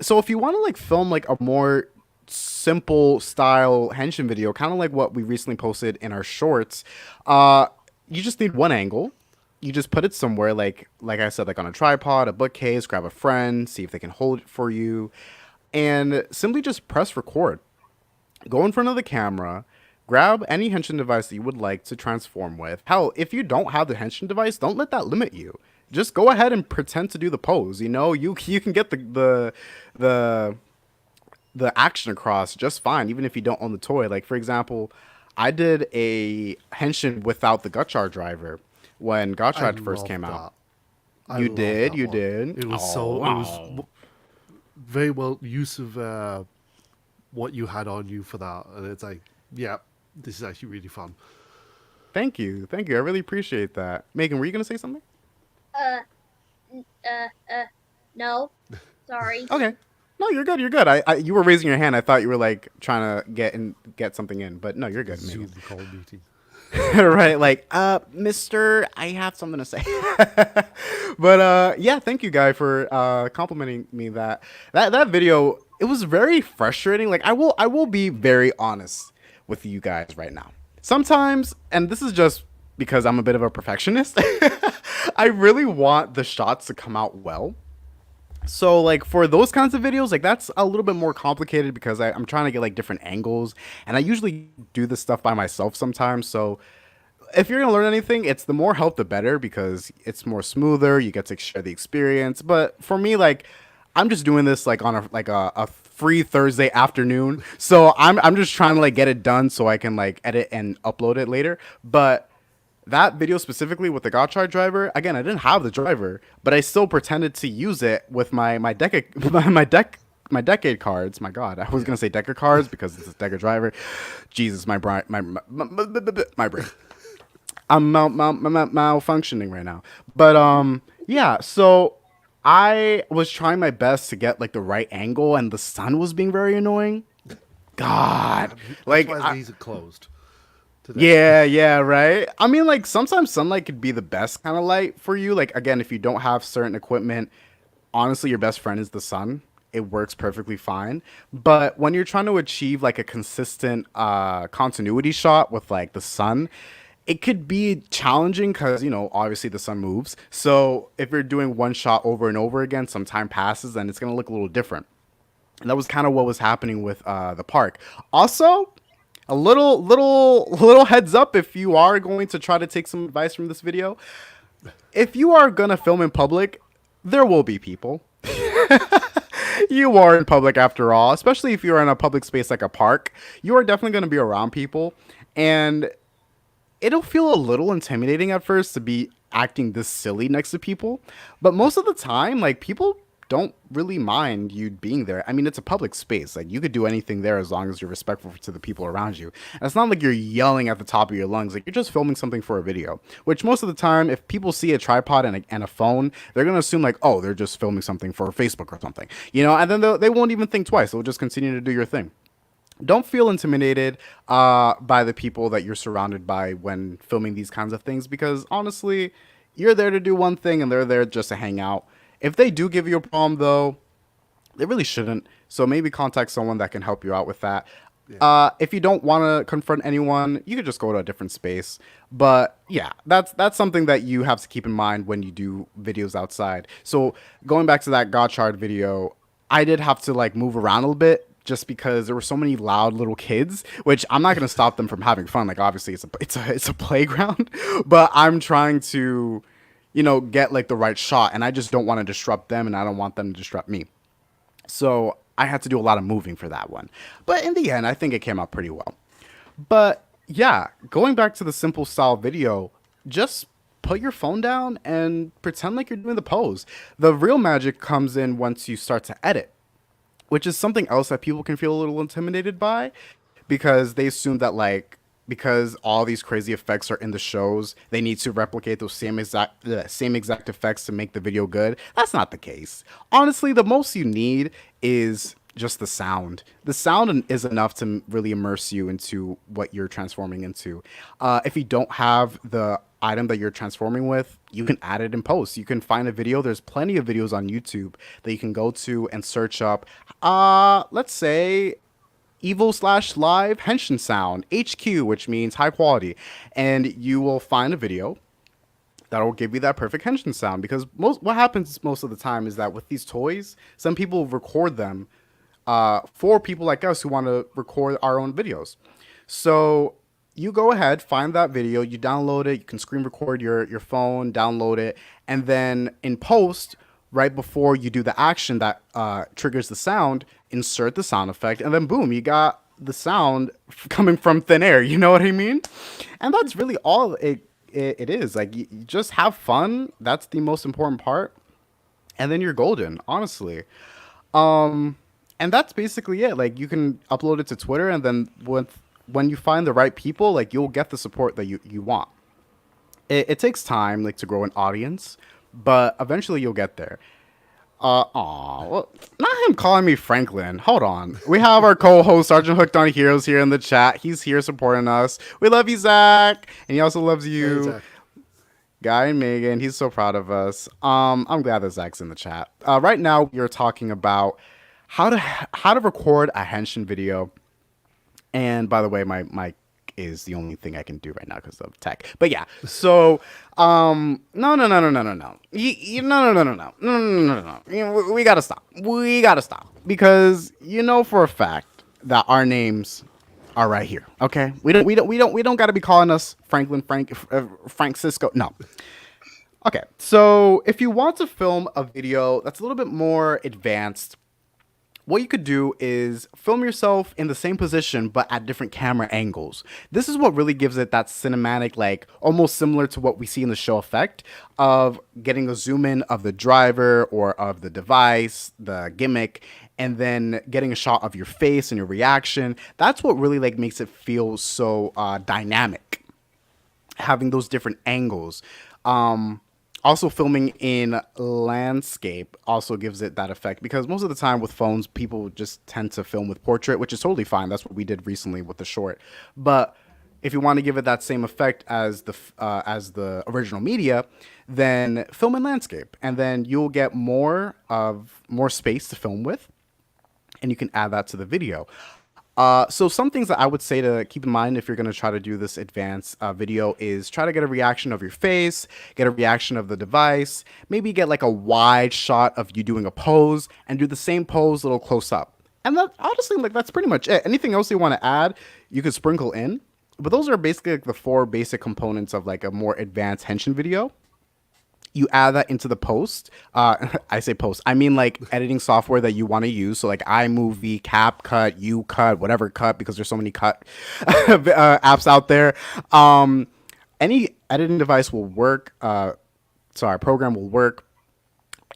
so if you want to like film like a more simple style henshin video, kind of like what we recently posted in our shorts, uh, you just need one angle. You just put it somewhere like I said, like on a tripod, a bookcase, grab a friend, see if they can hold it for you, and simply just press record. Go in front of the camera, grab any henshin device that you would like to transform with. Hell, if you don't have the henshin device, don't let that limit you. Just go ahead and pretend to do the pose. You know, you can get the the action across just fine, even if you don't own the toy. Like for example, I did a henshin without the Gotchar driver when I Gotchard first love came out. that. I You love did, that you one. did. It was Oh, it was wow. very well use of what you had on you for that, and it's like, yeah, this is actually really fun. Thank you, thank you. I really appreciate that. Megan, were you gonna say something? Uh, no. Sorry. Okay. No, you're good. You're good. You were raising your hand. I thought you were like trying to get something in, but no, you're good, Zoom Megan. call meeting. Right? Like, Mister, I have something to say. But yeah, thank you, guy, for complimenting me. That video, it was very frustrating. Like, I will be very honest with you guys right now. Sometimes, and this is just because I'm a bit of a perfectionist, I really want the shots to come out well. So like for those kinds of videos, like that's a little bit more complicated because I'm trying to get like different angles, and I usually do this stuff by myself sometimes. So if you're gonna learn anything, it's the more help the better because it's more smoother. You get to share the experience. But for me, like I'm just doing this like on a free Thursday afternoon, so I'm just trying to like get it done so I can like edit and upload it later. But that video specifically with the Gotchard driver, again, I didn't have the driver, but I still pretended to use it with my decade my decade cards. My God, I was Yeah. gonna say Decker cards because it's a Decker driver. Jesus, my brain, my brain. I'm malfunctioning right now. But yeah. So I was trying my best to get like the right angle, and the sun was being very annoying. God, That's like why these are closed today. yeah, yeah, right. I mean, like sometimes sunlight could be the best kind of light for you. Like again, if you don't have certain equipment, honestly, your best friend is the sun. It works perfectly fine. But when you're trying to achieve like a consistent continuity shot with like the sun, it could be challenging because obviously the sun moves. So if you're doing one shot over and over again, some time passes and it's gonna look a little different. And that was kind of what was happening with the park. Also, a little heads up if you are going to try to take some advice from this video. If you are gonna film in public, there will be people. You are in public after all, especially if you're in a public space like a park. You are definitely going to be around people, and it'll feel a little intimidating at first to be acting this silly next to people, but most of the time like people don't really mind you being there. I mean, it's a public space. Like you could do anything there as long as you're respectful to the people around you. And it's not like you're yelling at the top of your lungs. Like you're just filming something for a video, which most of the time if people see a tripod and a phone, they're going to assume like, oh, they're just filming something for Facebook or something, and then they won't even think twice. They'll just continue to do your thing. Don't feel intimidated by the people that you're surrounded by when filming these kinds of things because honestly, you're there to do one thing and they're there just to hang out. If they do give you a problem, though, they really shouldn't. So maybe contact someone that can help you out with that. Yeah. If you don't want to confront anyone, you could just go to a different space. But yeah, that's something that you have to keep in mind when you do videos outside. So going back to that Gotchard video, I did have to like move around a little bit just because there were so many loud little kids, which I'm not going to stop them from having fun. Like obviously it's a playground, but I'm trying to get like the right shot, and I just don't want to disrupt them and I don't want them to disrupt me. So I had to do a lot of moving for that one. But in the end, I think it came out pretty well. But yeah, going back to the simple style video, just put your phone down and pretend like you're doing the pose. The real magic comes in once you start to edit, which is something else that people can feel a little intimidated by because they assume that like because all these crazy effects are in the shows, they need to replicate those same exact effects to make the video good. That's not the case. Honestly, the most you need is just the sound. The sound is enough to really immerse you into what you're transforming into. If you don't have the item that you're transforming with, you can add it in post. You can find a video. There's plenty of videos on YouTube that you can go to and search up. Let's say Evo slash live Henshin sound HQ, which means high quality, and you will find a video that will give you that perfect Henshin sound. Because what happens most of the time is that with these toys, some people record them for people like us who want to record our own videos. So you go ahead, find that video, you download it, you can screen record your phone, download it, and then in post, right before you do the action that triggers the sound, insert the sound effect, and then boom, you got the sound coming from thin air. You know what I mean? And that's really all it is. Like, you just have fun. That's the most important part. And then you're golden, honestly. And that's basically it. Like, you can upload it to Twitter, and then when you find the right people, like, you'll get the support that you want. It takes time, like, to grow an audience, but eventually you'll get there. Well, not him calling me Franklin. Hold on. We have our co-host, Sergeant Hooked on Heroes, here in the chat. He's here supporting us. We love you, Zach. And he also loves you. Hey, Zach. Guy and Megan, he's so proud of us. I'm glad that Zach's in the chat. Right now, we're talking about how to record a Henshin video. And by the way, my mic is the only thing I can do right now because of tech. But yeah, so no, no. We gotta stop. We gotta stop because you know for a fact that our names are right here. Okay, we don't gotta be calling us Franklin, Frank Cisco. No. Okay, so if you want to film a video that's a little bit more advanced, what you could do is film yourself in the same position but at different camera angles. This is what really gives it that cinematic, like almost similar to what we see in the show effect of getting a zoom in of the driver or of the device, the gimmick, and then getting a shot of your face and your reaction. That's what really like makes it feel so dynamic, having those different angles. Also, filming in landscape also gives it that effect because most of the time with phones, people just tend to film with portrait, which is totally fine. That's what we did recently with the short. But if you want to give it that same effect as the original media, then film in landscape, and then you'll get more space to film with, and you can add that to the video. So some things that I would say to keep in mind if you're going to try to do this advanced video is try to get a reaction of your face, get a reaction of the device, maybe get like a wide shot of you doing a pose and do the same pose a little close up. And that, honestly, like that's pretty much it. Anything else you want to add, you could sprinkle in. But those are basically like the 4 basic components of like a more advanced Henshin video. You add that into the post. I say post. I mean like editing software that you want to use. So like iMovie, CapCut, UCut, whatever cut, because there's so many cut apps out there. Any editing device will work. Program will work.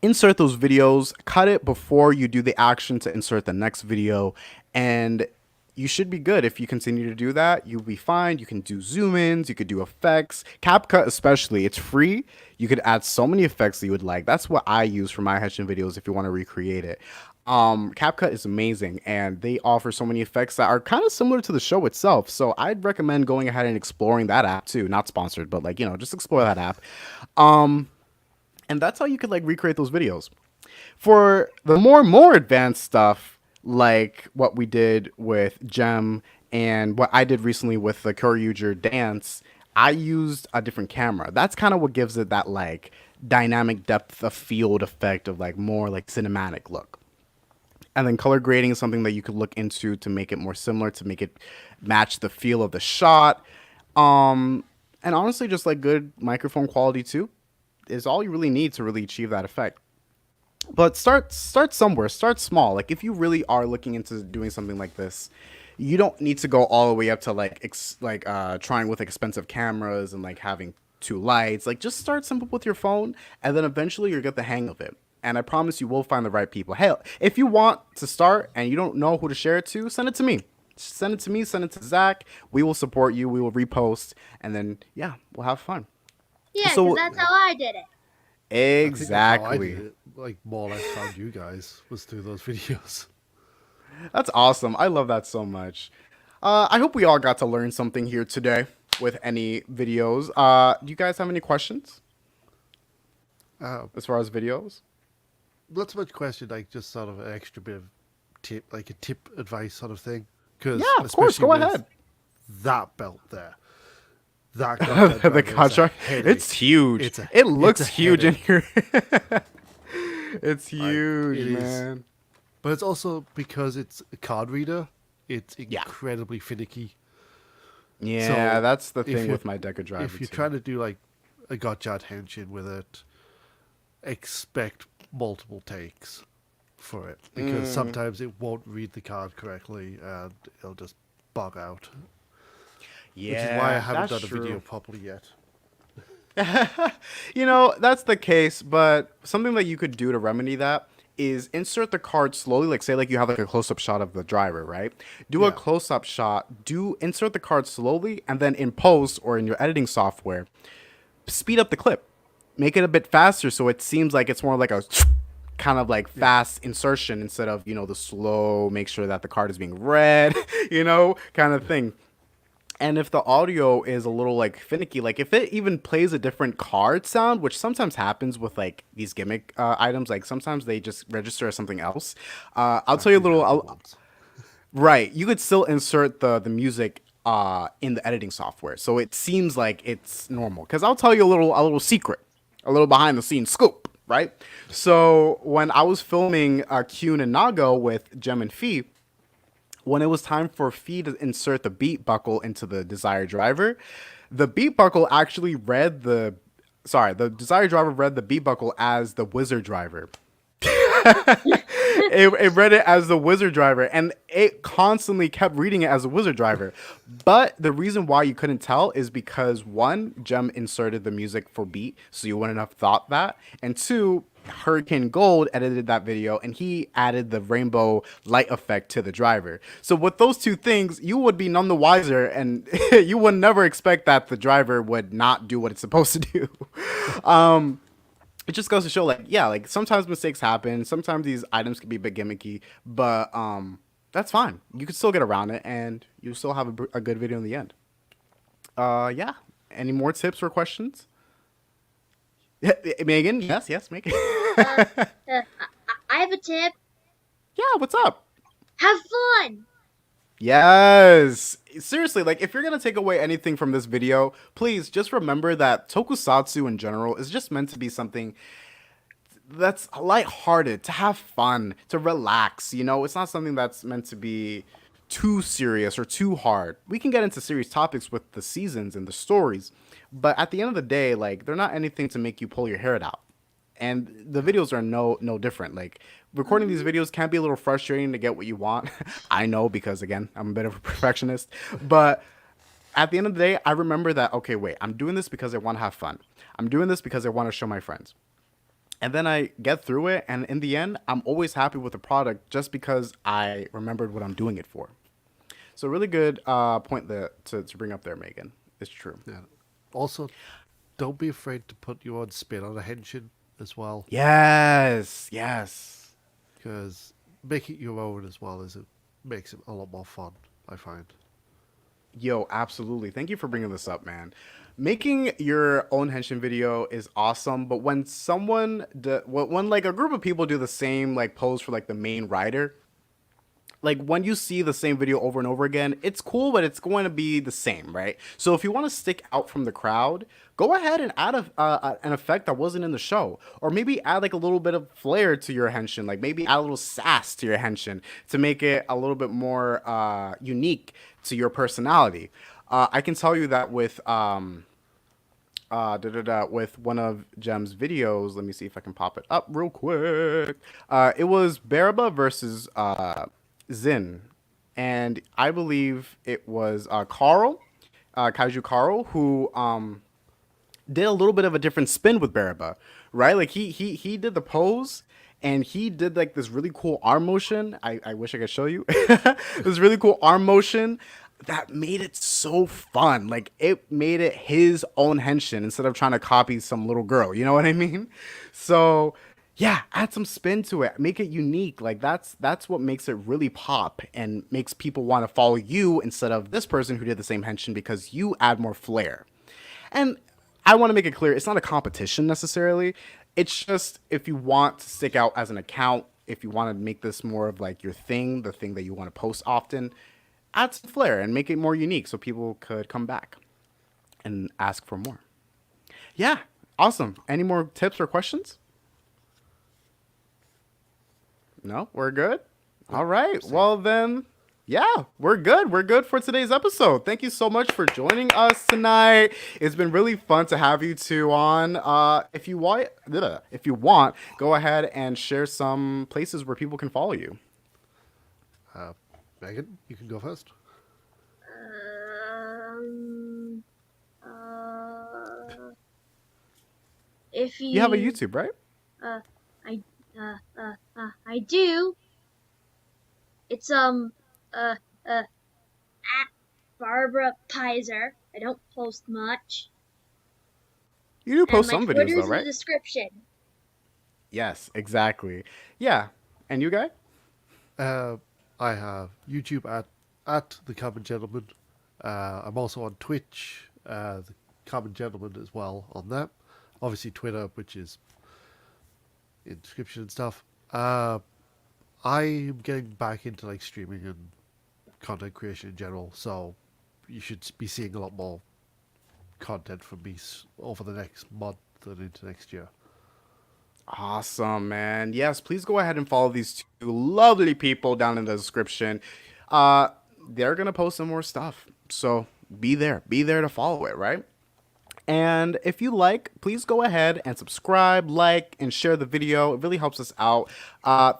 Insert those videos. Cut it before you do the action to insert the next video. And you should be good. If you continue to do that, you'll be fine. You can do zoom ins, you could do effects. CapCut especially, it's free. You could add so many effects that you would like. That's what I use for my Henshin videos if you want to recreate it. CapCut is amazing, and they offer so many effects that are kind of similar to the show itself. So I'd recommend going ahead and exploring that app too. Not sponsored, but like, just explore that app. And that's how you could like recreate those videos. For the more advanced stuff, like what we did with Gem and what I did recently with the Kyoryuger dance, I used a different camera. That's kind of what gives it that like dynamic depth of field effect of like more like cinematic look. And then color grading is something that you could look into to make it more similar, to make it match the feel of the shot. And honestly, just like good microphone quality too is all you really need to really achieve that effect. But start somewhere. Start small. Like if you really are looking into doing something like this, you don't need to go all the way up to like trying with expensive cameras and like having 2 lights. Like just start simple with your phone, and then eventually you'll get the hang of it. And I promise you will find the right people. Hell, if you want to start and you don't know who to share it to, send it to me. Send it to me. Send it to Zach. We will support you. We will repost, and then yeah, we'll have fun. Yeah, So- 'cause that's how I did it. I think that's how I Exactly. did it, like more or less found you guys was through those videos. That's awesome. I love that so much. I hope we all got to learn something here today. with any videos. Do you guys have any questions Uh, as far as videos? not so much question, like just sort of an extra bit of tip, like a tip advice sort of thing. Yeah, Because of course. especially Go with ahead. that belt there, that goddamn The driver is a contract. headache. It's huge. It's a It it's looks a huge in headache. here. It's Like, huge, it is, man. but it's also because it's a card reader. It's Yeah. incredibly finicky. Yeah, So that's the if thing you with my Deca driver if you're too. trying to do like a gotcha Henshin with it, expect multiple takes for it because sometimes it won't read the card correctly and it'll just bug out. Which is why I Yeah, haven't that's done a video true. properly yet. That's the case, but something that you could do to remedy that is insert the card slowly, like say like you have like a close-up shot of the driver, right? Do a Yeah. close-up shot, do insert the card slowly, and then in post or in your editing software, speed up the clip. Make it a bit faster so it seems like it's more like a kind of like Yeah. fast insertion instead of, the slow, make sure that the card is being read, kind of thing. And if the audio is a little like finicky, like if it even plays a different card sound, which sometimes happens with like these gimmick items, like sometimes they just register as something else. I'll tell you a Actually little. happened once. Right, you could still insert the music in the editing software, so it seems like it's normal. Because I'll tell you a little secret, a little behind the scenes scoop. Right. So when I was filming Kyun and Nago with Gem and Fee, when it was time for Fee to insert the beat buckle into the desired driver, the beat buckle actually read the desired driver read the beat buckle as the wizard driver. It read it as the wizard driver and it constantly kept reading it as a wizard driver. But the reason why you couldn't tell is because one, Gem inserted the music for beat, so you wouldn't have thought that. And two, Hurricane Gold edited that video and he added the rainbow light effect to the driver. So with those two things, you would be none the wiser and you would never expect that the driver would not do what it's supposed to do. It just goes to show like, yeah, like sometimes mistakes happen, sometimes these items can be a bit gimmicky, but that's fine, you can still get around it and you still have a good video in the end. Yeah, any more tips or questions? Megan, yes, Megan. Uh, I have a tip. Yeah, what's up? Have fun. Yes. Seriously, like if you're gonna take away anything from this video, please just remember that Tokusatsu in general is just meant to be something that's lighthearted, to have fun, to relax. It's not something that's meant to be too serious or too hard. We can get into serious topics with the seasons and the stories, but at the end of the day, like they're not anything to make you pull your hair out. And the videos are no different. Like recording these videos can be a little frustrating to get what you want. I know because again, I'm a bit of a perfectionist, but at the end of the day, I remember that okay, wait, I'm doing this because I want to have fun. I'm doing this because I want to show my friends. And then I get through it, and in the end, I'm always happy with the product just because I remembered what I'm doing it for. So really good point to bring up there, Megan. It's true. Yeah. Also, don't be afraid to put your own spin on a henshin as well, Yes. because making your own as well is it makes it a lot more fun. I find. Yo, absolutely. Thank you for bringing this up, man. Making your own henshin video is awesome, but when when like a group of people do the same like pose for like the main rider, like when you see the same video over and over again, it's cool, but it's going to be the same, right? So if you want to stick out from the crowd, go ahead and add an effect that wasn't in the show, or maybe add like a little bit of flair to your henshin, like maybe add a little sass to your henshin to make it a little bit more unique to your personality. I can tell you that with one of Jem's videos. Let me see if I can pop it up real quick. It was Baraba versus Zin, and I believe it was Carl, Kaiju Carl, who did a little bit of a different spin with Baraba, right? Like he did the pose. And he did like this really cool arm motion. I wish I could show you. This really cool arm motion that made it so fun. Like it made it his own henshin instead of trying to copy some little girl. You know what I mean? So Yeah, add some spin to it. Make it unique. Like that's what makes it really pop and makes people want to follow you instead of this person who did the same henshin because you add more flair. And I want to make it clear, it's not a competition necessarily. It's just if you want to stick out as an account, if you want to make this more of like your thing, the thing that you want to post often, add some flair and make it more unique so people could come back and ask for more. Yeah, awesome. Any more tips or questions? No, we're good. All right. Well, then, yeah, we're good. We're good for today's episode. Thank you so much for joining us tonight. It's been really fun to have you two on. If you want, go ahead and share some places where people can follow you. Megan, you can go first. Um, if you You have a YouTube, right? I do. It's at Barbara Pizer. I don't post much. You do post And my some videos, Twitter's though, in right? the description. Yes, exactly. Yeah. And you guys? I have YouTube at the Kamen Gentleman. I'm also on Twitch, the Kamen Gentleman as well on that. Obviously Twitter, which is in description and stuff. I'm getting back into like streaming and content creation in general, so you should be seeing a lot more content from me over the next month and into next year. Awesome, man. Yes, please go ahead and follow these two lovely people down in the description. They're gonna post some more stuff, so be there. Be there to follow it, right? And if you like, please go ahead and subscribe, like, and share the video. It really helps us out.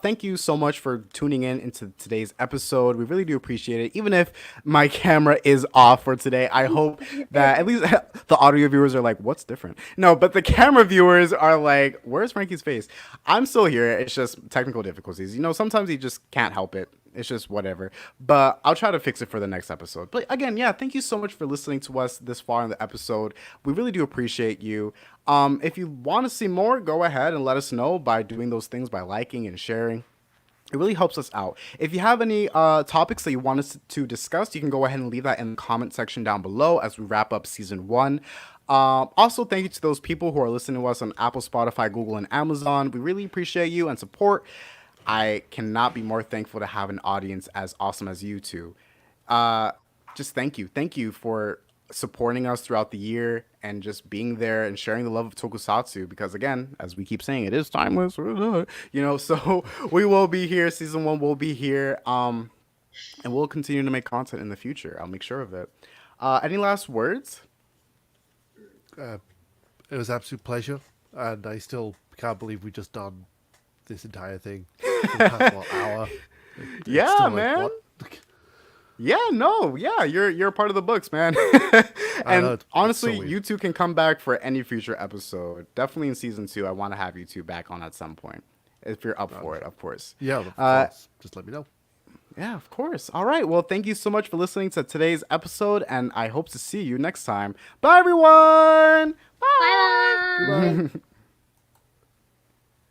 Thank you so much for tuning in into today's episode. We really do appreciate it. Even if my camera is off for today, I hope that at least the audio viewers are like, what's different? No, but the camera viewers are like, where's Frankie's face? I'm still here. It's just technical difficulties. You know, sometimes you just can't help it. It's just whatever. But I'll try to fix it for the next episode. But again, yeah, thank you so much for listening to us this far in the episode. We really do appreciate you. If you want to see more, go ahead and let us know by doing those things, by liking and sharing. It really helps us out. If you have any topics that you want us to discuss, you can go ahead and leave that in the comment section down below as we wrap up season 1. Also, thank you to those people who are listening to us on Apple, Spotify, Google, and Amazon. We really appreciate you and support. I cannot be more thankful to have an audience as awesome as you two. Just thank you. Thank you for supporting us throughout the year and just being there and sharing the love of Tokusatsu because, again, as we keep saying, it is timeless. You know, so we will be here. Season 1 will be here. And we'll continue to make content in the future. I'll make sure of it. Any last words? It was an absolute pleasure, and I still can't believe we just done this entire thing for the past hour. Yeah, still man. what? Yeah, no, yeah, you're a part of the books, man. And it's honestly, so weird. you two can come back for any future episode. Definitely in season 2, I want to have you two back on at some point. If you're up for it, of course. Yeah, of course. Just let me know. Yeah, of course. All right. Well, thank you so much for listening to today's episode, and I hope to see you next time. Bye, everyone. Bye bye. Goodbye.